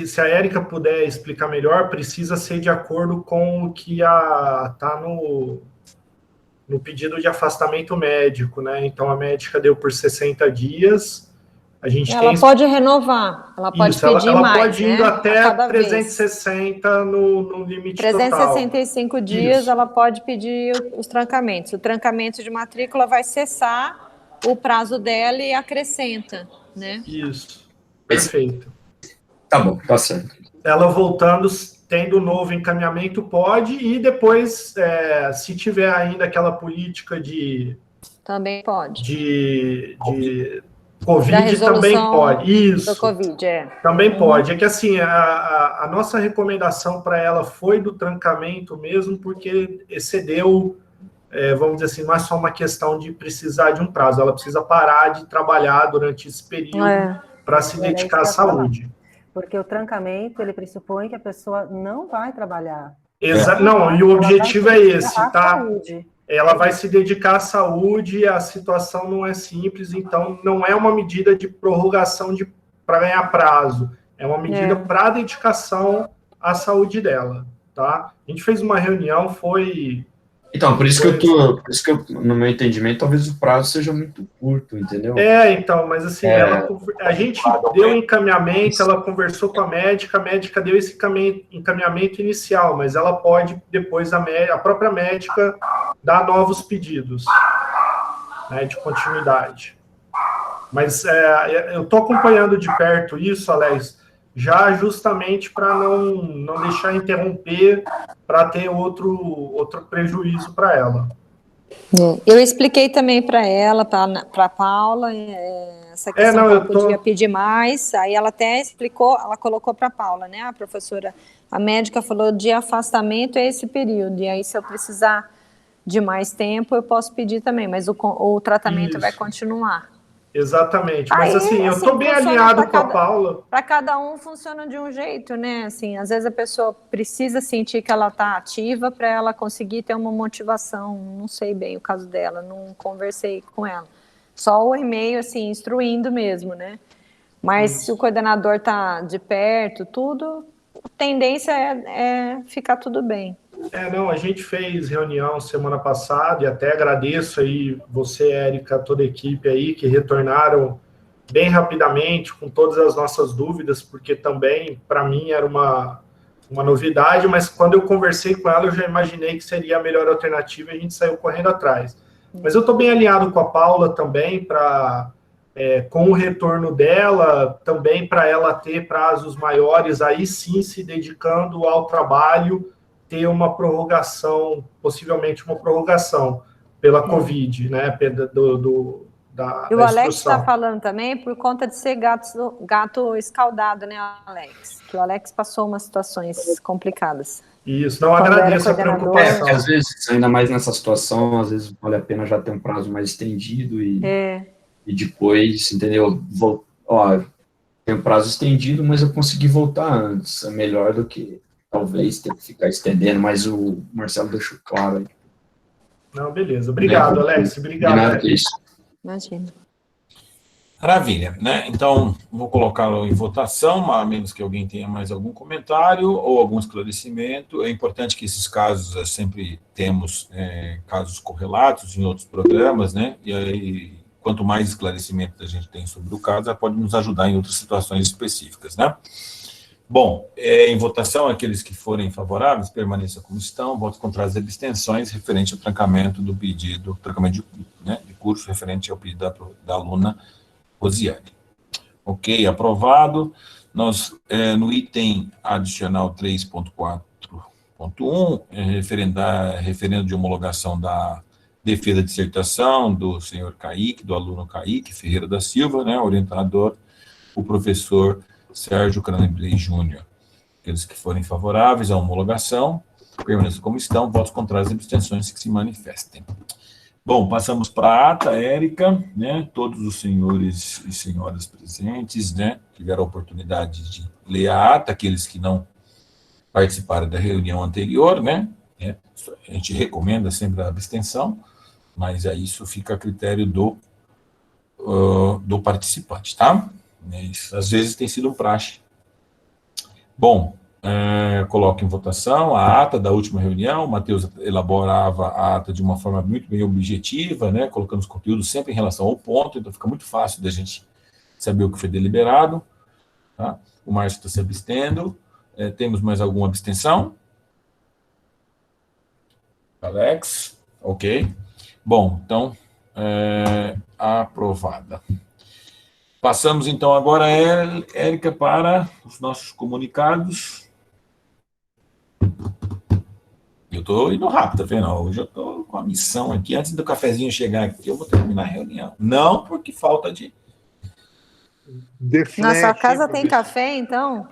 se a Érica puder explicar melhor, precisa ser de acordo com o que está no pedido de afastamento médico, né? Então, a médica deu por 60 dias, a gente pode renovar, ela pode pedir ela mais, pode ir até cada 360 no limite 365 total. dias, Isso. ela pode pedir os trancamentos. O trancamento de matrícula vai cessar o prazo dela e acrescenta, né? Isso, perfeito. Tá bom, tá certo. Ela voltando, tendo novo encaminhamento, pode, e depois, se tiver ainda aquela política de... Também pode. De Covid também pode. Isso. Do Covid, Também pode. É que assim, a nossa recomendação para ela foi do trancamento mesmo, porque excedeu, vamos dizer assim, não é só uma questão de precisar de um prazo, ela precisa parar de trabalhar durante esse período para se dedicar à saúde. Porque o trancamento, ele pressupõe que a pessoa não vai trabalhar. Não, e o objetivo é esse, tá? Saúde. Ela vai se dedicar à saúde, a situação não é simples, então não é uma medida de prorrogação para ganhar prazo, é uma medida para dedicação à saúde dela, tá? A gente fez uma reunião, foi Então, por isso que no meu entendimento, talvez o prazo seja muito curto, entendeu? Então, mas assim, a gente deu encaminhamento, ela conversou com a médica deu esse encaminhamento inicial, mas ela pode, depois, a própria médica dar novos pedidos, né, de continuidade. Mas eu estou acompanhando de perto isso, Alex, já justamente para não deixar interromper, para ter outro prejuízo para ela. Eu expliquei também para ela, para a Paula, essa questão que ela podia pedir mais, aí ela até explicou, ela colocou para a Paula, né, a professora, a médica falou de afastamento é esse período, e aí se eu precisar de mais tempo, eu posso pedir também, mas o tratamento vai continuar. Exatamente, mas assim, eu estou bem alinhado com a Paula. Para cada um funciona de um jeito, né? Assim, às vezes a pessoa precisa sentir que ela está ativa para ela conseguir ter uma motivação. Não sei bem o caso dela, não conversei com ela. Só o e-mail, assim, instruindo mesmo, né? Mas se o coordenador está de perto, tudo, a tendência é ficar tudo bem. Não, a gente fez reunião semana passada e até agradeço aí você, Érica, toda a equipe aí que retornaram bem rapidamente com todas as nossas dúvidas, porque também, para mim, era uma novidade, mas quando eu conversei com ela, eu já imaginei que seria a melhor alternativa e a gente saiu correndo atrás. Mas eu estou bem alinhado com a Paula também, com o retorno dela, também para ela ter prazos maiores, aí sim se dedicando ao trabalho, ter uma prorrogação, possivelmente uma prorrogação pela Covid, né, E o Alex está falando também por conta de ser gato escaldado, né, Alex? Que o Alex passou umas situações complicadas. Isso, não agradeço a preocupação. Às vezes, ainda mais nessa situação, às vezes vale a pena já ter um prazo mais estendido e depois, entendeu? Tem um prazo estendido, mas eu consegui voltar antes. É melhor do que talvez ter que ficar estendendo, mas o Marcelo deixou claro aí. Não, beleza. Obrigado, Alex. Obrigado. Nada que isso. Imagina. Maravilha, né? Então, vou colocá-lo em votação, a menos que alguém tenha mais algum comentário ou algum esclarecimento. É importante que esses casos, sempre temos casos correlatos em outros programas, né? E aí, quanto mais esclarecimento a gente tem sobre o caso, pode nos ajudar em outras situações específicas, né? Bom, em votação, aqueles que forem favoráveis, permaneçam como estão, votos contrários e abstenções referente ao trancamento do pedido, trancamento de curso referente ao pedido da aluna Rosiane. Ok, aprovado. Nós, no item adicional 3.4.1, referendo de homologação da defesa de dissertação do senhor Kaique, do aluno Kaique Ferreira da Silva, né, orientador, o professor Sérgio Cranbley Júnior. Aqueles que forem favoráveis à homologação, permaneçam como estão, votos contrários e abstenções que se manifestem. Bom, passamos para a ata, Érica, né, todos os senhores e senhoras presentes, né, tiveram a oportunidade de ler a ata, aqueles que não participaram da reunião anterior, né, a gente recomenda sempre a abstenção, mas aí isso fica a critério do participante, tá? Isso, às vezes tem sido um praxe. Bom, coloco em votação a ata da última reunião. O Matheus elaborava a ata de uma forma muito bem objetiva, né, colocando os conteúdos sempre em relação ao ponto, então fica muito fácil da gente saber o que foi deliberado. Tá? O Márcio está se abstendo. Temos mais alguma abstenção? Alex? Ok. Bom, então, aprovada. Passamos, então, agora, Érica, para os nossos comunicados. Eu estou indo rápido, tá vendo? Hoje eu estou com a missão aqui. Antes do cafezinho chegar aqui, eu vou terminar a reunião. Não porque falta de... Na sua casa tem café, então?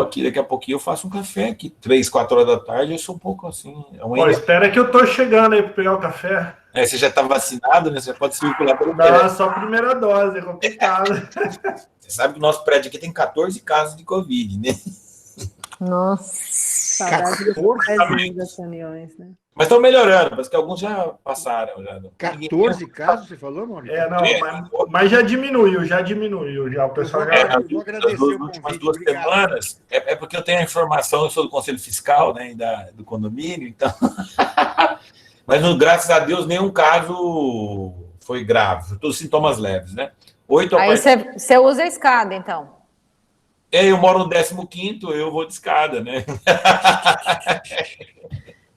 Aqui daqui a pouquinho eu faço um café aqui. 3, 4 horas da tarde, eu sou um pouco assim... espera que eu estou chegando aí para pegar o café. Você já está vacinado, né? Você pode circular pelo prédio. Não, só a primeira dose, é complicado. Você sabe que o nosso prédio aqui tem 14 casos de Covid, né? Nossa, 14 das reuniões, né? Mas estão melhorando, parece que alguns já passaram. 14 casos, você falou, Maurício? Mas já diminuiu. Já, o pessoal vou agradecer o convite. Umas 2 semanas, porque eu tenho a informação, eu sou do Conselho Fiscal, né, do condomínio, então... Mas, graças a Deus, nenhum caso foi grave. Todos sintomas leves, né? 8 Aí você usa a escada, então. Eu moro no 15º, eu vou de escada, né?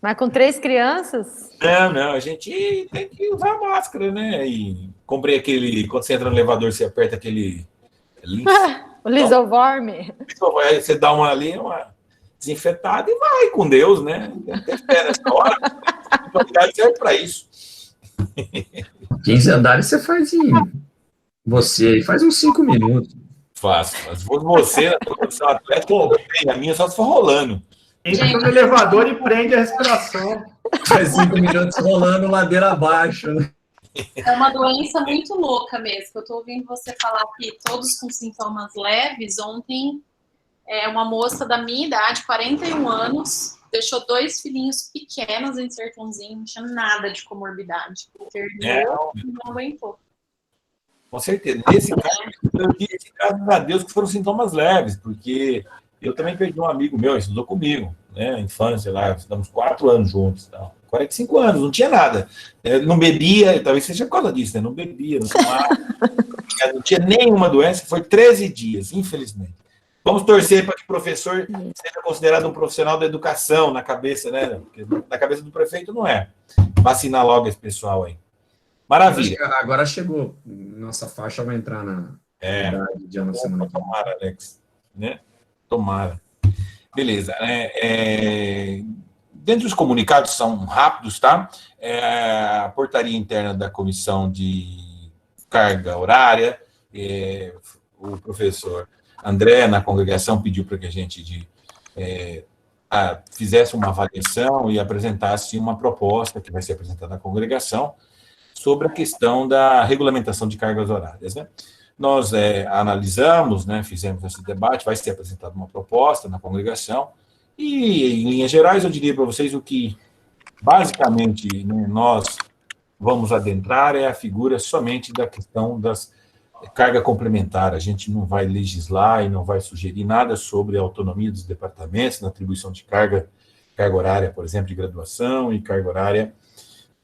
Mas com 3 crianças? Não, a gente tem que usar máscara, né? E comprei aquele... Quando você entra no elevador, você aperta aquele... O lisoforme. Aí você dá uma desinfetada e vai com Deus, né? Tem fé nessa hora. A autoridade serve para isso. 15 andares você faz Você faz uns 5 minutos. Faço. Mas se fosse você, na tua condição atlética, a minha só se for rolando. Entra no elevador e prende a respiração. Faz 5 minutos rolando ladeira abaixo, né? É uma doença muito louca mesmo. Eu estou ouvindo você falar que todos com sintomas leves. Ontem, uma moça da minha idade, 41 anos, deixou 2 filhinhos pequenos em Sertãozinho, não tinha nada de comorbidade. Terminou e não aguentou. Com certeza. Nesse caso, eu disse, graças a Deus, que foram sintomas leves, porque eu também perdi um amigo meu, estudou comigo, né? Infância lá, estamos 4 anos juntos, tal. 45 anos, não tinha nada. Não bebia, talvez seja por causa disso, né? Não bebia, não fumava, não tinha nenhuma doença, foi 13 dias, infelizmente. Vamos torcer para que o professor seja considerado um profissional da educação na cabeça, né? Porque na cabeça do prefeito não é. Vacinar logo esse pessoal aí. Maravilha. Agora chegou. Nossa faixa vai entrar na idade de ano da semana. Tomara, Alex. Né? Tomara. Beleza. Dentro dos comunicados, são rápidos, tá? A portaria interna da comissão de carga horária, o professor André, na congregação, pediu para que a gente fizesse uma avaliação e apresentasse uma proposta que vai ser apresentada na congregação sobre a questão da regulamentação de cargas horárias, né? Nós analisamos, né, fizemos esse debate, vai ser apresentada uma proposta na congregação, e, em linhas gerais, eu diria para vocês o que, basicamente, né, nós vamos adentrar é a figura somente da questão das carga complementar. A gente não vai legislar e não vai sugerir nada sobre a autonomia dos departamentos na atribuição de carga horária, por exemplo, de graduação e carga horária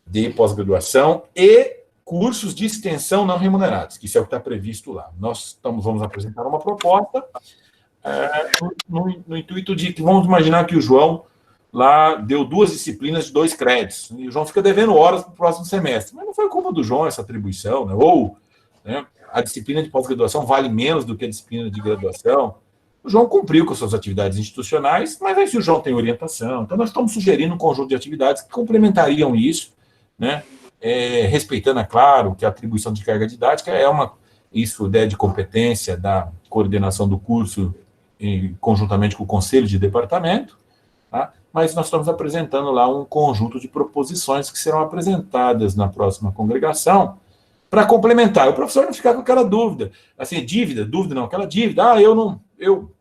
de pós-graduação e cursos de extensão não remunerados, que isso é o que está previsto lá. Nós vamos apresentar uma proposta no intuito de que, vamos imaginar que o João lá deu 2 disciplinas de 2 créditos, e o João fica devendo horas para o próximo semestre. Mas não foi culpa do João essa atribuição, né? Ou, né, a disciplina de pós-graduação vale menos do que a disciplina de graduação. O João cumpriu com suas atividades institucionais, mas aí se o João tem orientação, então nós estamos sugerindo um conjunto de atividades que complementariam isso, né? Respeitando, é claro, que a atribuição de carga didática isso é de competência da coordenação do curso, conjuntamente com o conselho de departamento, tá? Mas nós estamos apresentando lá um conjunto de proposições que serão apresentadas na próxima congregação para complementar. O professor não ficar com aquela dúvida, assim, aquela dívida, eu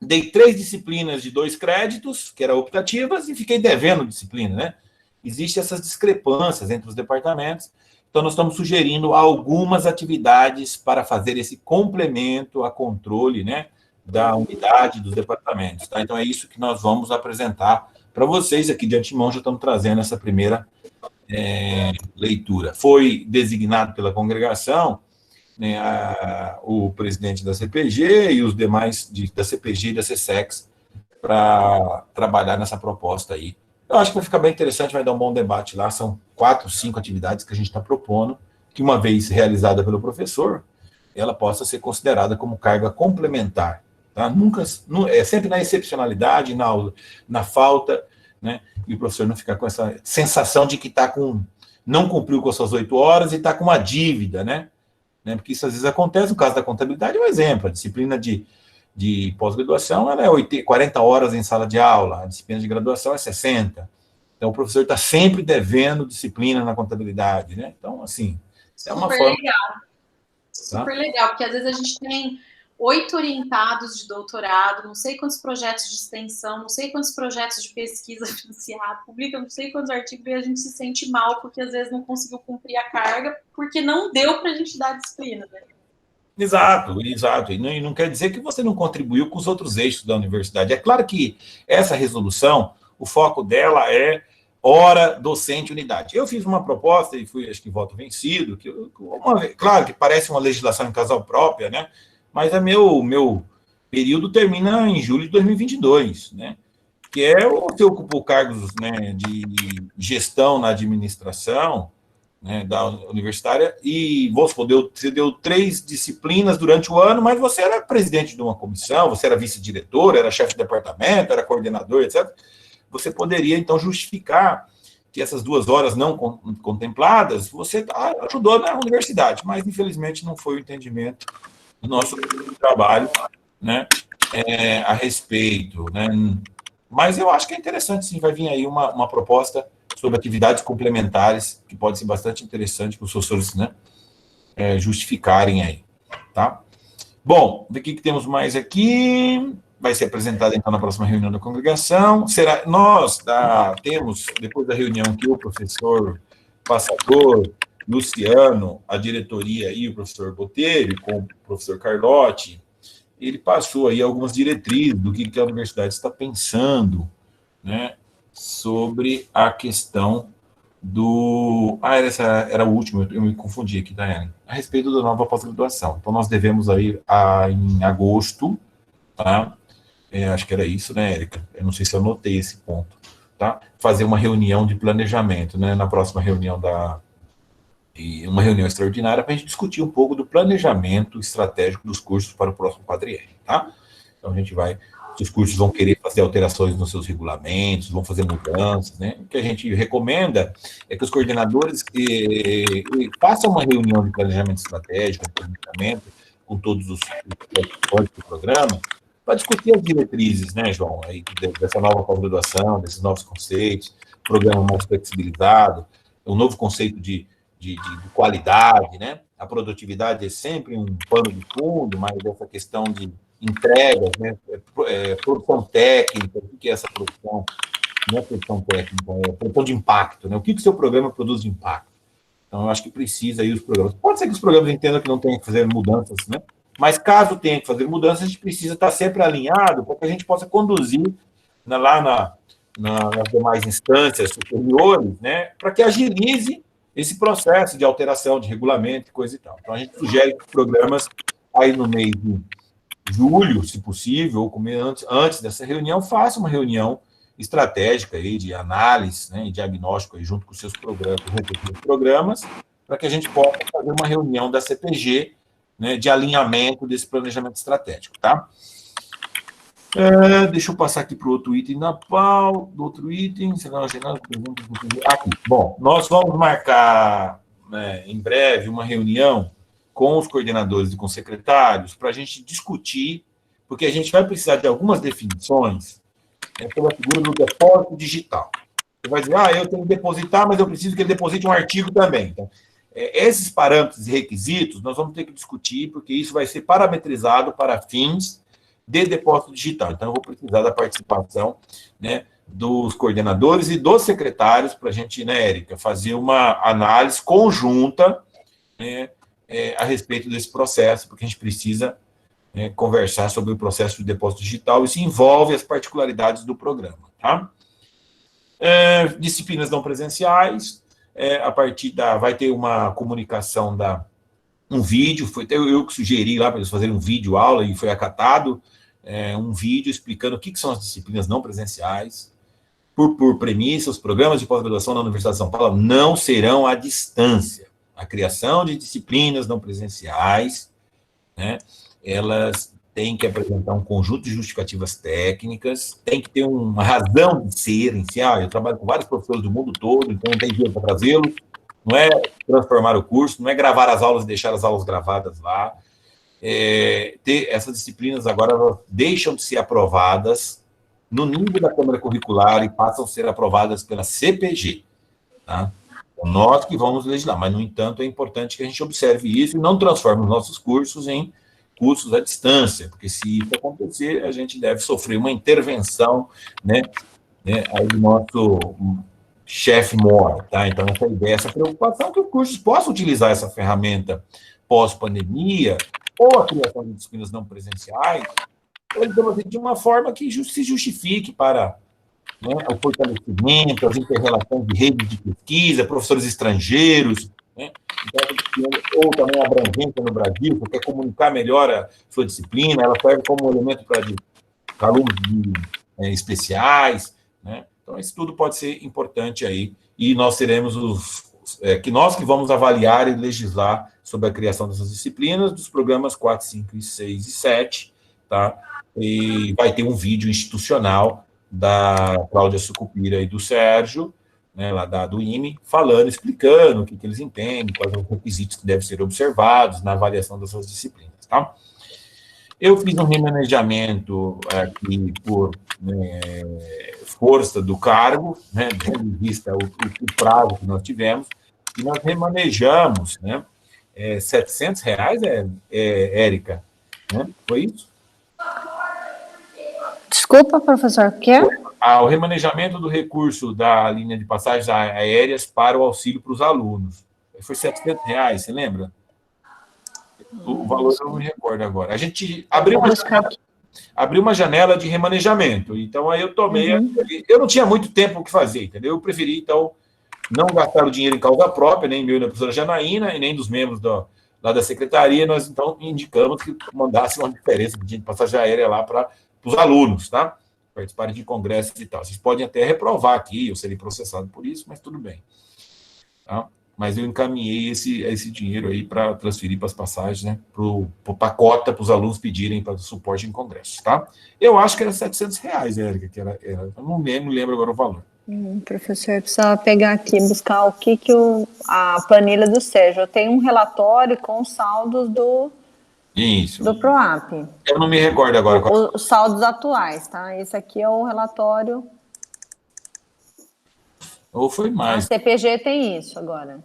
dei 3 disciplinas de 2 créditos, que eram optativas, e fiquei devendo disciplina, né? Existem essas discrepâncias entre os departamentos, então nós estamos sugerindo algumas atividades para fazer esse complemento a controle, né, da unidade dos departamentos, tá? Então é isso que nós vamos apresentar para vocês aqui de antemão, já estamos trazendo essa primeira leitura. Foi designado pela congregação, né, o presidente da CPG e os demais da CPG e da CSEX para trabalhar nessa proposta aí. Eu acho que vai ficar bem interessante, vai dar um bom debate lá. São 4, 5 atividades que a gente está propondo, que uma vez realizada pelo professor, ela possa ser considerada como carga complementar. Tá? Sempre na excepcionalidade, na falta, né? E o professor não ficar com essa sensação de que não cumpriu com as suas 8 horas e está com uma dívida, né? Porque isso às vezes acontece. No caso da contabilidade é um exemplo. A disciplina de pós-graduação, ela é 40 horas em sala de aula, a disciplina de graduação é 60. Então, o professor está sempre devendo disciplina na contabilidade, né? Então, assim, é uma forma... Legal. Super legal, porque às vezes a gente tem 8 orientados de doutorado, não sei quantos projetos de extensão, não sei quantos projetos de pesquisa financiados, publica não sei quantos artigos, e a gente se sente mal porque às vezes não conseguiu cumprir a carga, porque não deu para a gente dar disciplina, né? Exato. E não quer dizer que você não contribuiu com os outros eixos da universidade. É claro que essa resolução, o foco dela é hora docente unidade. Eu fiz uma proposta e fui, acho que, voto vencido, claro que parece uma legislação em casal própria, né? Mas meu período termina em julho de 2022, né? Que é você ocupou cargos, né, de gestão na administração, né, da universitária, e você deu 3 disciplinas durante o ano, mas você era presidente de uma comissão, você era vice-diretor, era chefe de departamento, era coordenador, etc. Você poderia, então, justificar que essas 2 horas não contempladas, você ajudou na universidade, mas, infelizmente, não foi o entendimento do nosso trabalho, né, a respeito, né? Mas eu acho que é interessante, sim, vai vir aí uma proposta sobre atividades complementares, que pode ser bastante interessante para os professores, né, justificarem aí, tá? Bom, o que temos mais aqui? Vai ser apresentado, então, na próxima reunião da congregação. Nós temos, depois da reunião aqui, o professor Passador, Luciano, a diretoria e o professor Botelho, com o professor Carlotti, ele passou aí algumas diretrizes do que a universidade está pensando, né, sobre a questão do... essa era o último, eu me confundi aqui, Daiane, a respeito da nova pós-graduação. Então, nós devemos aí, em agosto, tá? Acho que era isso, né, Érica? Eu não sei se eu anotei esse ponto, tá? Fazer uma reunião de planejamento, né, na próxima reunião uma reunião extraordinária para a gente discutir um pouco do planejamento estratégico dos cursos para o próximo quadriênio, tá? Então, a gente os cursos vão querer fazer alterações nos seus regulamentos, vão fazer mudanças, né? O que a gente recomenda é que os coordenadores façam uma reunião de planejamento estratégico, com todos os participantes do programa, para discutir as diretrizes, né, João, aí, dessa nova pós-graduação, desses novos conceitos, programa mais flexibilizado, um novo conceito de qualidade, né? A produtividade é sempre um pano de fundo, mas essa questão de entregas, né? Produção técnica, o que é essa produção? Não é produção técnica, é produção de impacto, né? O que o seu programa produz de impacto? Então, eu acho que precisa aí os programas. Pode ser que os programas entendam que não tem que fazer mudanças, né? Mas caso tenha que fazer mudanças, a gente precisa estar sempre alinhado para que a gente possa conduzir lá nas demais instâncias superiores, né? Para que agilize esse processo de alteração de regulamento e coisa e tal. Então, a gente sugere que os programas, aí no mês de julho, se possível, ou antes dessa reunião, façam uma reunião estratégica aí de análise, né, e diagnóstico aí, junto com os seus programas, para que a gente possa fazer uma reunião da CPG, né, de alinhamento desse planejamento estratégico, tá? Deixa eu passar aqui para o outro item da pauta, do outro item, aqui. Bom, nós vamos marcar, né, em breve uma reunião com os coordenadores e com os secretários para a gente discutir, porque a gente vai precisar de algumas definições sobre a figura do depósito digital. Você vai dizer, eu tenho que depositar, mas eu preciso que ele deposite um artigo também. Então, esses parâmetros e requisitos nós vamos ter que discutir, porque isso vai ser parametrizado para fins de depósito digital. Então, eu vou precisar da participação, né, dos coordenadores e dos secretários para a gente, né, Érica, fazer uma análise conjunta, né, a respeito desse processo, porque a gente precisa, né, conversar sobre o processo de depósito digital. Isso envolve as particularidades do programa, tá? Disciplinas não presenciais, a partir vai ter uma comunicação um vídeo, foi até eu que sugeri lá para eles fazerem um vídeo aula e foi acatado, um vídeo explicando o que são as disciplinas não presenciais. Por premissa, os programas de pós-graduação na Universidade de São Paulo não serão à distância. A criação de disciplinas não presenciais, né, elas têm que apresentar um conjunto de justificativas técnicas, tem que ter uma razão de ser em si. Eu trabalho com vários professores do mundo todo, então não tem dinheiro para trazê-los, não é transformar o curso, não é gravar as aulas e deixar as aulas gravadas lá. Essas disciplinas agora elas deixam de ser aprovadas no nível da Câmara Curricular e passam a ser aprovadas pela CPG, tá? Nós que vamos legislar, mas, no entanto, é importante que a gente observe isso e não transforme os nossos cursos em cursos à distância, porque se isso acontecer, a gente deve sofrer uma intervenção, né, aí do nosso chefe mor, tá? Então, essa ideia, essa preocupação que os cursos possam utilizar essa ferramenta pós-pandemia ou a criação de disciplinas não presenciais, de uma forma que se justifique para né, o fortalecimento, as inter-relações de redes de pesquisa, professores estrangeiros, né, ou também a abrangência no Brasil, você quer comunicar melhor a sua disciplina, ela serve como elemento para alunos especiais, né? Então, isso tudo pode ser importante aí, e nós teremos nós que vamos avaliar e legislar sobre a criação dessas disciplinas, dos programas 4, 5, 6 e 7, tá? E vai ter um vídeo institucional da Cláudia Sucupira e do Sérgio, né, lá do IME, explicando o que eles entendem, quais são os requisitos que devem ser observados na avaliação dessas disciplinas, tá? Eu fiz um remanejamento aqui por força do cargo, né, tendo em vista o prazo que nós tivemos, e nós remanejamos, né, R$700, Érica, né? Foi isso? Desculpa, professor, o quê? O remanejamento do recurso da linha de passagens aéreas para o auxílio para os alunos. Foi R$700, você lembra? O valor eu não me recordo agora. A gente abriu uma janela de remanejamento, então aí eu tomei... Eu não tinha muito tempo o que fazer, entendeu? Eu preferi, então, não gastar o dinheiro em causa própria, nem meu, nem da professora Janaína, e nem dos membros lá da secretaria. Nós, então, indicamos que mandasse uma diferença de passagem aérea lá para os alunos, tá? Participarem de congressos e tal. Vocês podem até reprovar aqui, eu serei processado por isso, mas tudo bem. Tá? Mas eu encaminhei esse dinheiro aí para transferir para as passagens, né? Para a cota, para os alunos pedirem para suporte em congressos, tá? Eu acho que era R$700, Érica, que era, eu não lembro agora o valor. Professor, eu precisava pegar aqui, buscar o que a planilha do Sérgio. Eu tenho um relatório com os saldos do PROAP. Eu não me recordo agora. Os saldos atuais, tá? Esse aqui é o relatório. Ou foi mais. A CPG tem isso agora.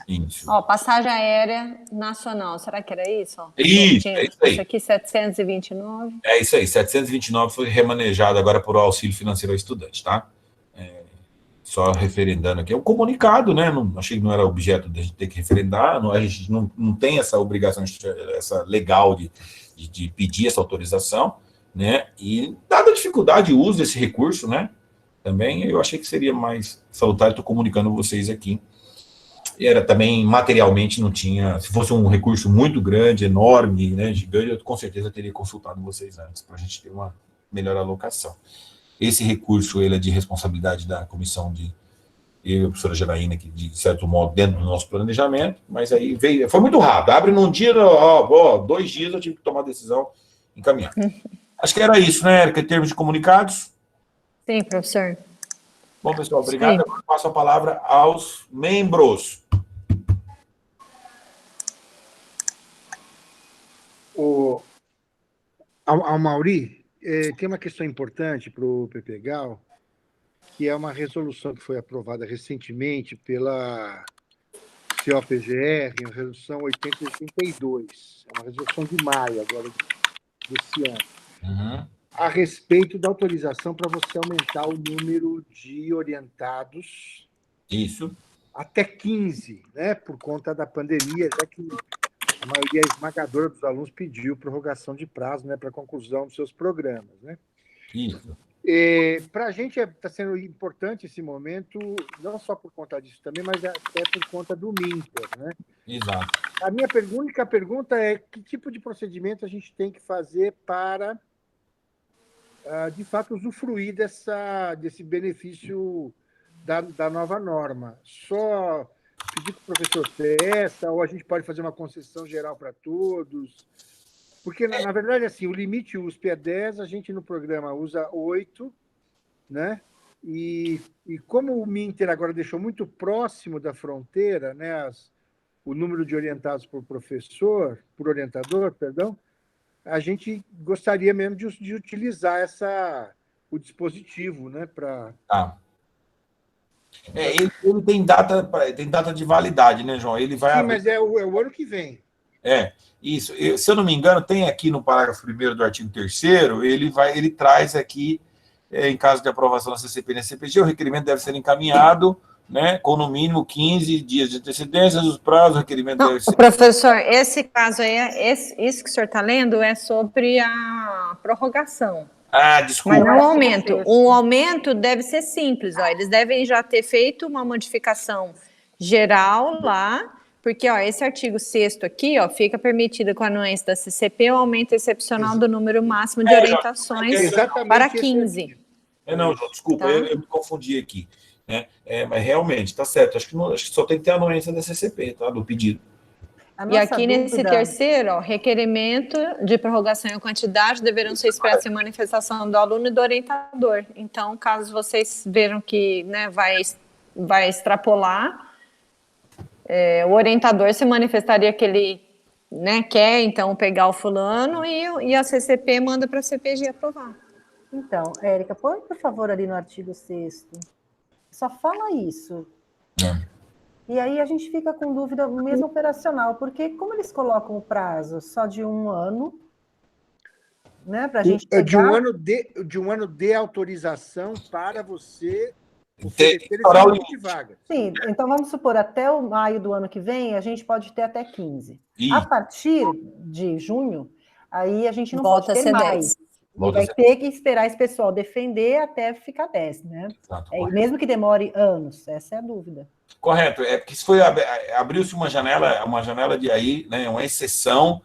Isso. Ó, passagem aérea nacional, será que era isso? Isso, é isso aí. Isso aqui, 729. É isso aí, 729 foi remanejado agora por auxílio financeiro ao estudante, tá? Só referendando aqui. É um comunicado, né? Achei que não era objeto de a gente ter que referendar, a gente não tem essa obrigação, essa legal de pedir essa autorização, né? E, dada a dificuldade, o uso desse recurso, né? Também eu achei que seria mais salutar, estou comunicando vocês aqui. Era também, materialmente, não tinha... Se fosse um recurso muito grande, enorme, né, gigante, eu com certeza teria consultado vocês antes, para a gente ter uma melhor alocação. Esse recurso, ele é de responsabilidade da comissão eu e a professora Janaína, que, de certo modo, dentro do nosso planejamento, mas aí veio... Foi muito rápido. Abre num dia, 2 dias eu tive que tomar a decisão e encaminhar. Acho que era isso, né, Érica, em termos de comunicados? Sim, professor. Bom, pessoal, obrigado. Agora passo a palavra aos membros. Ao Mauri, tem uma questão importante para o PPGAL, que é uma resolução que foi aprovada recentemente pela COPGR, a resolução 8082. É uma resolução de maio agora desse ano. A respeito da autorização para você aumentar o número de orientados até 15, né, por conta da pandemia, já que a maioria esmagadora dos alunos pediu prorrogação de prazo, né, para a conclusão dos seus programas. Né? Isso. Para a gente está sendo importante esse momento, não só por conta disso também, mas até por conta do MINTER. Né? Exato. A minha única pergunta é que tipo de procedimento a gente tem que fazer para... de fato, usufruir desse benefício da nova norma. Só pedir que o professor peça, ou a gente pode fazer uma concessão geral para todos? Porque, na verdade, assim, o limite USP é 10, a gente no programa usa 8, né? E como o MINTER agora deixou muito próximo da fronteira, né, o número de orientados por orientador, a gente gostaria mesmo de utilizar o dispositivo, né, para... Ele tem data de validade, né, João? Ele vai... Sim, mas é o ano que vem. Isso. Se eu não me engano, tem aqui no parágrafo 1º do artigo 3º, ele traz aqui, em caso de aprovação da CCP e da CPG, o requerimento deve ser encaminhado, né, com no mínimo 15 dias de antecedência, os prazos, o requerimento deve ser... Professor, esse caso aí, isso que o senhor está lendo é sobre a prorrogação. Ah, Mas desculpa. não um aumento. Um aumento deve ser simples, ó. Eles devem já ter feito uma modificação geral lá, porque ó, esse artigo 6º aqui, ó, fica permitido com a anuência da CCP o aumento excepcional do número máximo de orientações Exatamente para esse 15. Não, João, desculpa, Tá. eu me confundi aqui. Né? Mas realmente, tá certo. Acho que só tem que ter a anuência da CCP, tá? Do pedido. E aqui nesse terceiro, ó, requerimento de prorrogação em quantidade deverão ser expressos em manifestação do aluno e do orientador. Então, caso vocês vejam que, né, vai extrapolar, o orientador se manifestaria que ele, né, quer, então, pegar o fulano e a CCP manda para a CPG aprovar. Então, Érica, põe, por favor, ali no artigo 6º. Só fala isso. E aí a gente fica com dúvida mesmo operacional, porque como eles colocam o prazo só de 1 ano, né, para a gente pegar... de um ano de autorização para você oferecer esse número de vagas. Sim, então vamos supor, até o maio do ano que vem, a gente pode ter até 15. Ih. A partir de junho, aí a gente não Volta pode a ter ser mais. 10. E vai ter que esperar esse pessoal defender até ficar 10, né? Exato, Mesmo que demore anos, essa é a dúvida. Correto, porque se abriu-se uma janela de aí, né, uma exceção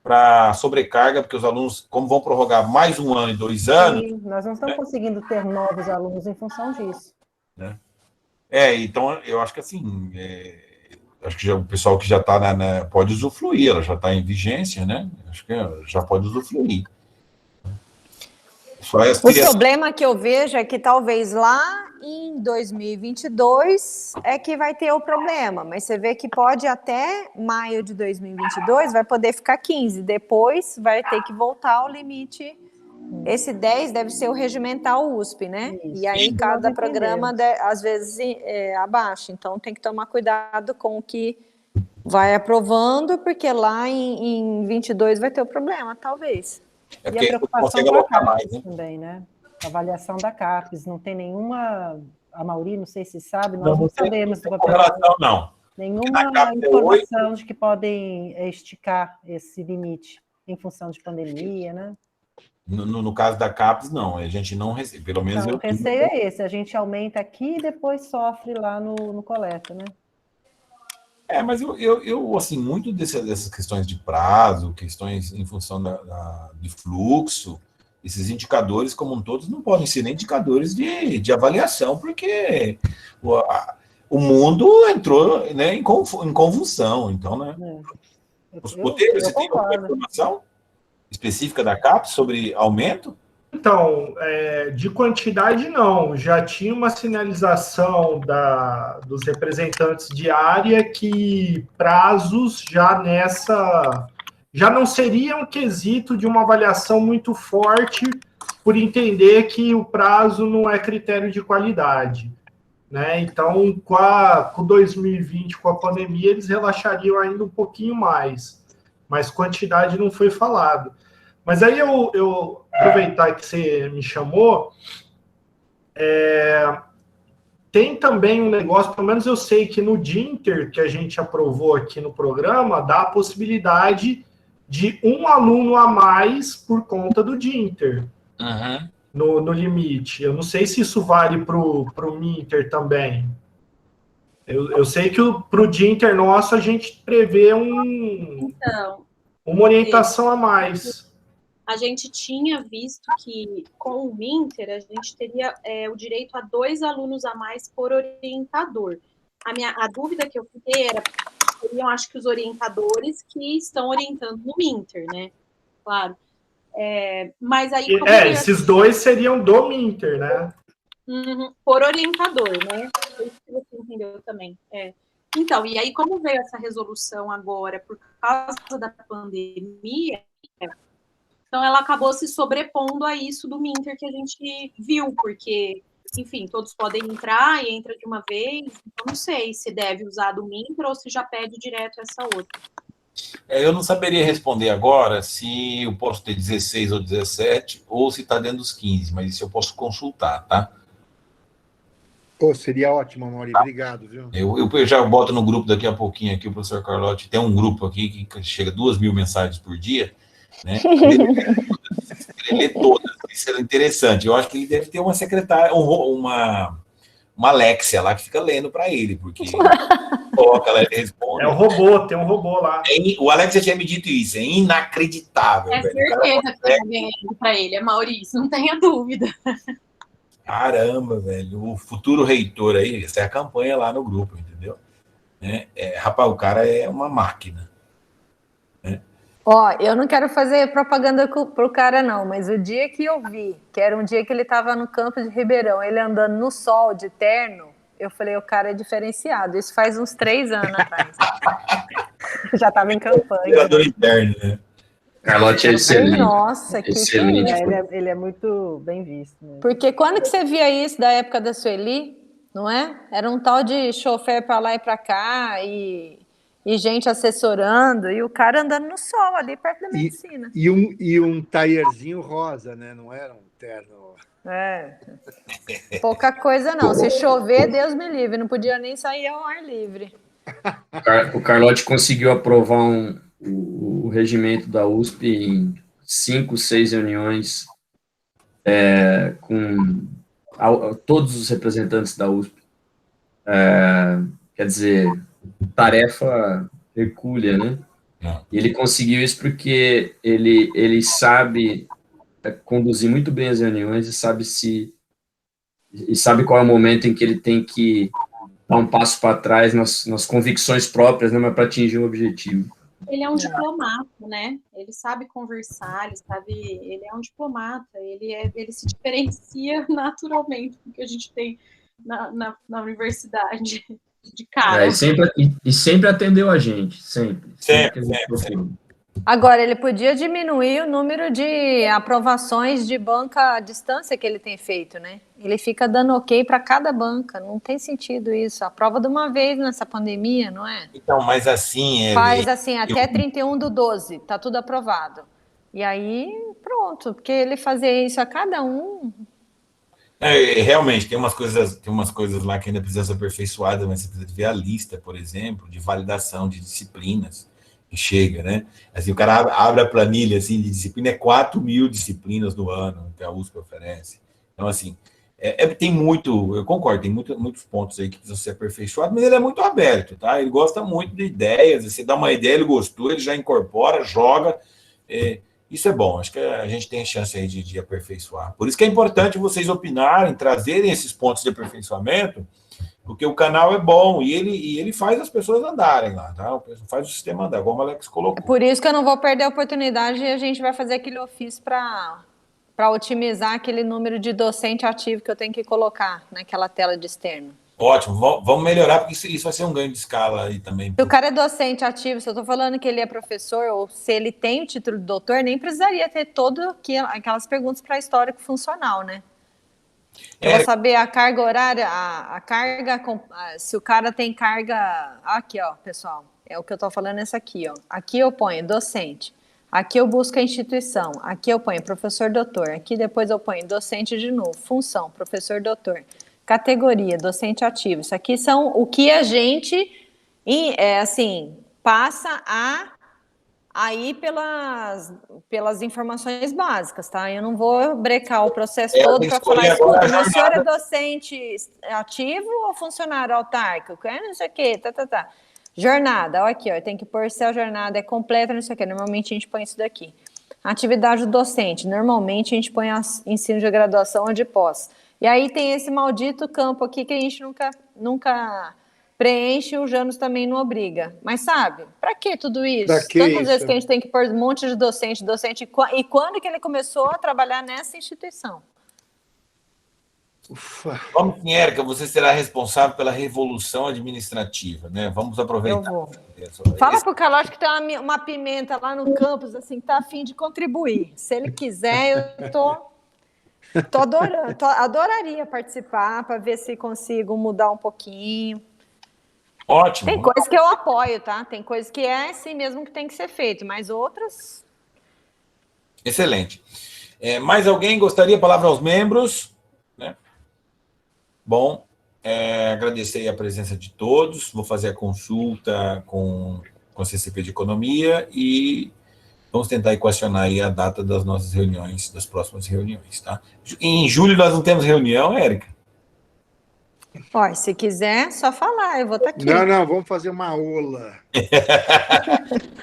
para sobrecarga, porque os alunos, como vão prorrogar mais 1 ano e 2 anos... Sim, nós não estamos conseguindo ter novos alunos em função disso. Né? Então, eu acho que assim, acho que o pessoal que já está pode usufruir, ela já está em vigência, né? Acho que já pode usufruir. O problema que eu vejo é que talvez lá em 2022 é que vai ter o problema, mas você vê que pode até maio de 2022 vai poder ficar 15, depois vai ter que voltar ao limite. Esse 10 deve ser o regimental USP, né? Isso. E aí cada programa às vezes abaixa, então tem que tomar cuidado com o que vai aprovando, porque lá em 22 vai ter o problema, talvez. E a preocupação com a CAPES também, né? A avaliação da CAPES, não tem nenhuma... A Mauri, não sei se sabe, nós não sabemos do papel. Não. Nenhuma informação de que podem esticar esse limite em função de pandemia, né? No caso da CAPES, não. A gente não recebe, pelo menos o receio é esse, a gente aumenta aqui e depois sofre lá no coleta, né? Mas eu assim, muito dessas questões de prazo, questões em função de fluxo, esses indicadores como um todo não podem ser nem indicadores de avaliação, porque o mundo entrou, né, em convulsão, então, né? Os poderes, você tem alguma informação específica da CAPES sobre aumento? Então, de quantidade não, já tinha uma sinalização dos representantes de área que prazos já não seria um quesito de uma avaliação muito forte, por entender que o prazo não é critério de qualidade, né? Então, com 2020, com a pandemia, eles relaxariam ainda um pouquinho mais, mas quantidade não foi falado. Mas aí eu aproveitar que você me chamou, tem também um negócio, pelo menos eu sei que no DINTER, que a gente aprovou aqui no programa, dá a possibilidade de 1 aluno a mais por conta do DINTER, no limite. Eu não sei se isso vale para o MINTER também. Eu sei que para o DINTER nosso a gente prevê uma orientação a mais. A gente tinha visto que, com o MINTER, a gente teria o direito a 2 alunos a mais por orientador. A dúvida que eu fiquei seriam, acho que, os orientadores que estão orientando no MINTER, né? Claro. Mas aí... esses 2 seriam do MINTER, né? Por orientador, né? Isso que você entendeu também. Então, e aí, como veio essa resolução agora por causa da pandemia... Então, ela acabou se sobrepondo a isso do MINTER que a gente viu, porque, enfim, todos podem entrar e entra de uma vez, então não sei se deve usar do MINTER ou se já pede direto essa outra. Eu não saberia responder agora se eu posso ter 16 ou 17, ou se está dentro dos 15, mas isso eu posso consultar, tá? Seria ótimo, Mauri, obrigado, viu? Eu já boto no grupo daqui a pouquinho aqui, o professor Carlotti tem um grupo aqui que chega 2.000 mensagens por dia, né? Ele lê todas. isso é interessante. Eu acho que ele deve ter uma secretária, uma Alexia lá que fica lendo para ele, porque coloca ela e responde. É o robô, tem um robô lá. O Alexia tinha me dito isso, é inacreditável. É velho. certeza que tem alguém lendo para ele, é Maurício, não tenha dúvida. Caramba, velho, o futuro reitor aí, essa é a campanha lá no grupo, entendeu? Rapaz, o cara é uma máquina. Ó, eu não quero fazer propaganda pro cara, não, mas o dia que eu vi, que era um dia que ele estava no campo de Ribeirão, ele andando no sol de terno, eu falei, o cara é diferenciado. Isso faz uns 3 anos atrás. Já estava em campanha. Jogador interno, né? Carlotti é excelente. Nossa, que Excelente. Ele é muito bem visto. Né? Porque quando que você via isso da época da Sueli, não é? Era um tal de chofer para lá e para cá e gente assessorando, e o cara andando no sol ali perto da medicina. E um taierzinho rosa, né? Não era um terno. Pouca coisa não. Se chover, Deus me livre. Não podia nem sair ao ar livre. O Carlotti conseguiu aprovar o regimento da USP em 5, 6 reuniões com todos os representantes da USP. Quer dizer, tarefa hercúlea, né? E ele conseguiu isso porque ele sabe conduzir muito bem as reuniões e sabe qual é o momento em que ele tem que dar um passo para trás nas convicções próprias, né, mas para atingir um objetivo. Ele é um diplomata, né? Ele sabe conversar, ele é um diplomata, ele se diferencia naturalmente do que a gente tem na universidade de cara. E sempre atendeu a gente, sempre. Agora, ele podia diminuir o número de aprovações de banca à distância que ele tem feito, né? Ele fica dando ok para cada banca, não tem sentido isso. Aprova de uma vez nessa pandemia, não é? Então, mas assim... Faz assim, até 31/12, tá tudo aprovado. E aí, pronto, porque ele fazer isso a cada um... Realmente, tem umas coisas lá que ainda precisam ser aperfeiçoadas, mas você precisa ver a lista, por exemplo, de validação de disciplinas que chega, né? Assim, o cara abre a planilha assim, de disciplina, 4.000 disciplinas no ano que a USP oferece. Então, assim, tem muito, eu concordo, tem muitos pontos aí que precisam ser aperfeiçoados, mas ele é muito aberto, tá? Ele gosta muito de ideias, você dá uma ideia, ele gostou, ele já incorpora, joga... Isso é bom, acho que a gente tem chance aí de aperfeiçoar. Por isso que é importante vocês opinarem, trazerem esses pontos de aperfeiçoamento, porque o canal é bom e ele faz as pessoas andarem lá, tá? Faz o sistema andar, como o Alex colocou. É por isso que eu não vou perder a oportunidade e a gente vai fazer aquele ofício para otimizar aquele número de docente ativo que eu tenho que colocar naquela tela de externo. Ótimo, vamos melhorar, porque isso vai ser um ganho de escala aí também. Se o cara é docente ativo, se eu estou falando que ele é professor, ou se ele tem o título de doutor, nem precisaria ter aquelas perguntas para histórico funcional, né? Eu vou saber a carga horária, se o cara tem carga... Aqui, ó, pessoal, é o que eu estou falando, essa aqui, ó. Aqui eu ponho docente, aqui eu busco a instituição, aqui eu ponho professor doutor, aqui depois eu ponho docente de novo, função, professor doutor. Categoria, docente ativo. Isso aqui são o que a gente, passa a ir pelas informações básicas, tá? Eu não vou brecar o processo todo para falar, escuta, mas o senhor é docente ativo ou funcionário autárquico? Não sei o quê, tá. Jornada, ó, aqui, ó, tem que pôr se a jornada é completa, não sei o quê. Normalmente a gente põe isso daqui. Atividade docente, normalmente a gente põe ensino de graduação ou de pós. E aí tem esse maldito campo aqui que a gente nunca preenche, o Janus também não obriga. Mas sabe, para que tudo isso? Tantas vezes que a gente tem que pôr um monte de docente, e quando que ele começou a trabalhar nessa instituição? Ufa. Vamos, Érica, você será responsável pela revolução administrativa, né? Vamos aproveitar. Eu vou. Fala pro Carlotti que tem uma pimenta lá no campus, assim, que tá a fim de contribuir. Se ele quiser, eu tô adorando, adoraria participar para ver se consigo mudar um pouquinho. Ótimo. Tem coisas que eu apoio, tá? Tem coisas que é assim mesmo que tem que ser feito, mas outras... Excelente. Mais alguém gostaria? Palavra aos membros? Né? Bom, agradecer a presença de todos. Vou fazer a consulta com a CCP de Economia e Vamos tentar equacionar aí a data das nossas reuniões, das próximas reuniões, tá? Em julho nós não temos reunião, Érica? Ó, se quiser, só falar, eu vou estar aqui. Não, vamos fazer uma aula.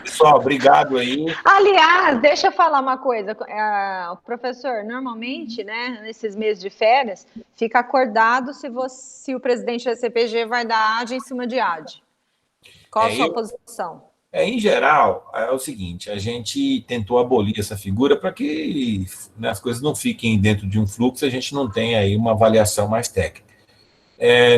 Pessoal, obrigado aí. Aliás, deixa eu falar uma coisa. O professor, normalmente, né, nesses meses de férias, fica acordado se o presidente da CPG vai dar AD em cima de AD. Qual a sua posição? Em geral, é o seguinte, a gente tentou abolir essa figura para que, né, as coisas não fiquem dentro de um fluxo, a gente não tenha aí uma avaliação mais técnica.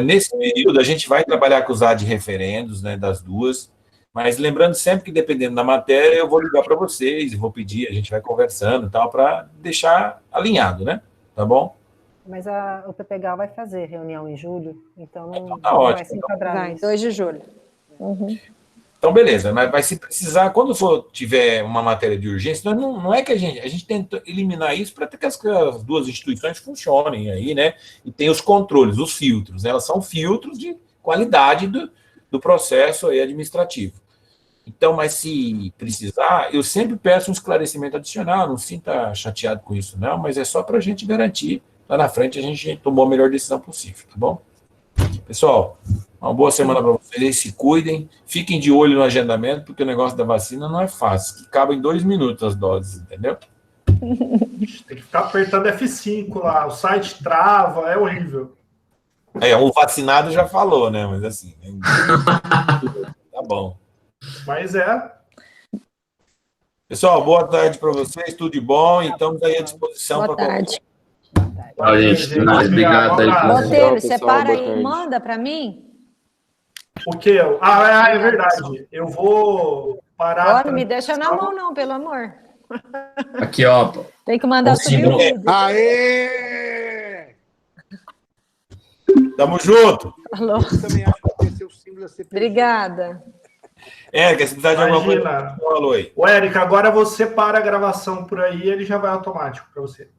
Nesse período, a gente vai trabalhar com os AD referendos, né, das duas, mas lembrando sempre que, dependendo da matéria, eu vou ligar para vocês, e vou pedir, a gente vai conversando e tal, para deixar alinhado, né? Tá bom? Mas o PPGAL vai fazer reunião em julho, então não, tá não ótimo, vai se enquadrar Vai, nisso. 2 de julho. Uhum. Então, beleza, mas vai se precisar, quando tiver uma matéria de urgência, não é que a gente tenta eliminar isso para que as duas instituições funcionem aí, né? E tem os controles, os filtros, né? Elas são filtros de qualidade do processo aí administrativo. Então, mas se precisar, eu sempre peço um esclarecimento adicional, não sinta chateado com isso, não, mas é só para a gente garantir, lá na frente a gente tomou a melhor decisão possível, tá bom? Pessoal, uma boa semana para vocês, se cuidem, fiquem de olho no agendamento, porque o negócio da vacina não é fácil, que acaba em 2 minutos as doses, entendeu? Tem que ficar apertando F5 lá, o site trava, é horrível. O vacinado já falou, né? Mas assim, tá bom. Mas Pessoal, boa tarde para vocês, tudo de bom, e estamos aí à disposição para qualquer coisa. Gente, obrigado aí. Botelho, separa aí, manda para mim. O quê? É verdade. Eu vou parar. Olha, não me deixa na mão, não, pelo amor. Aqui, ó. Tem que mandar subir o vídeo. Aê! Tamo junto. Alô. Eu também acho que vai ser o símbolo da CPG. Obrigada. Que se precisar de alguma coisa, falou aí. Ô, Érica, agora você para a gravação por aí, ele já vai automático para você.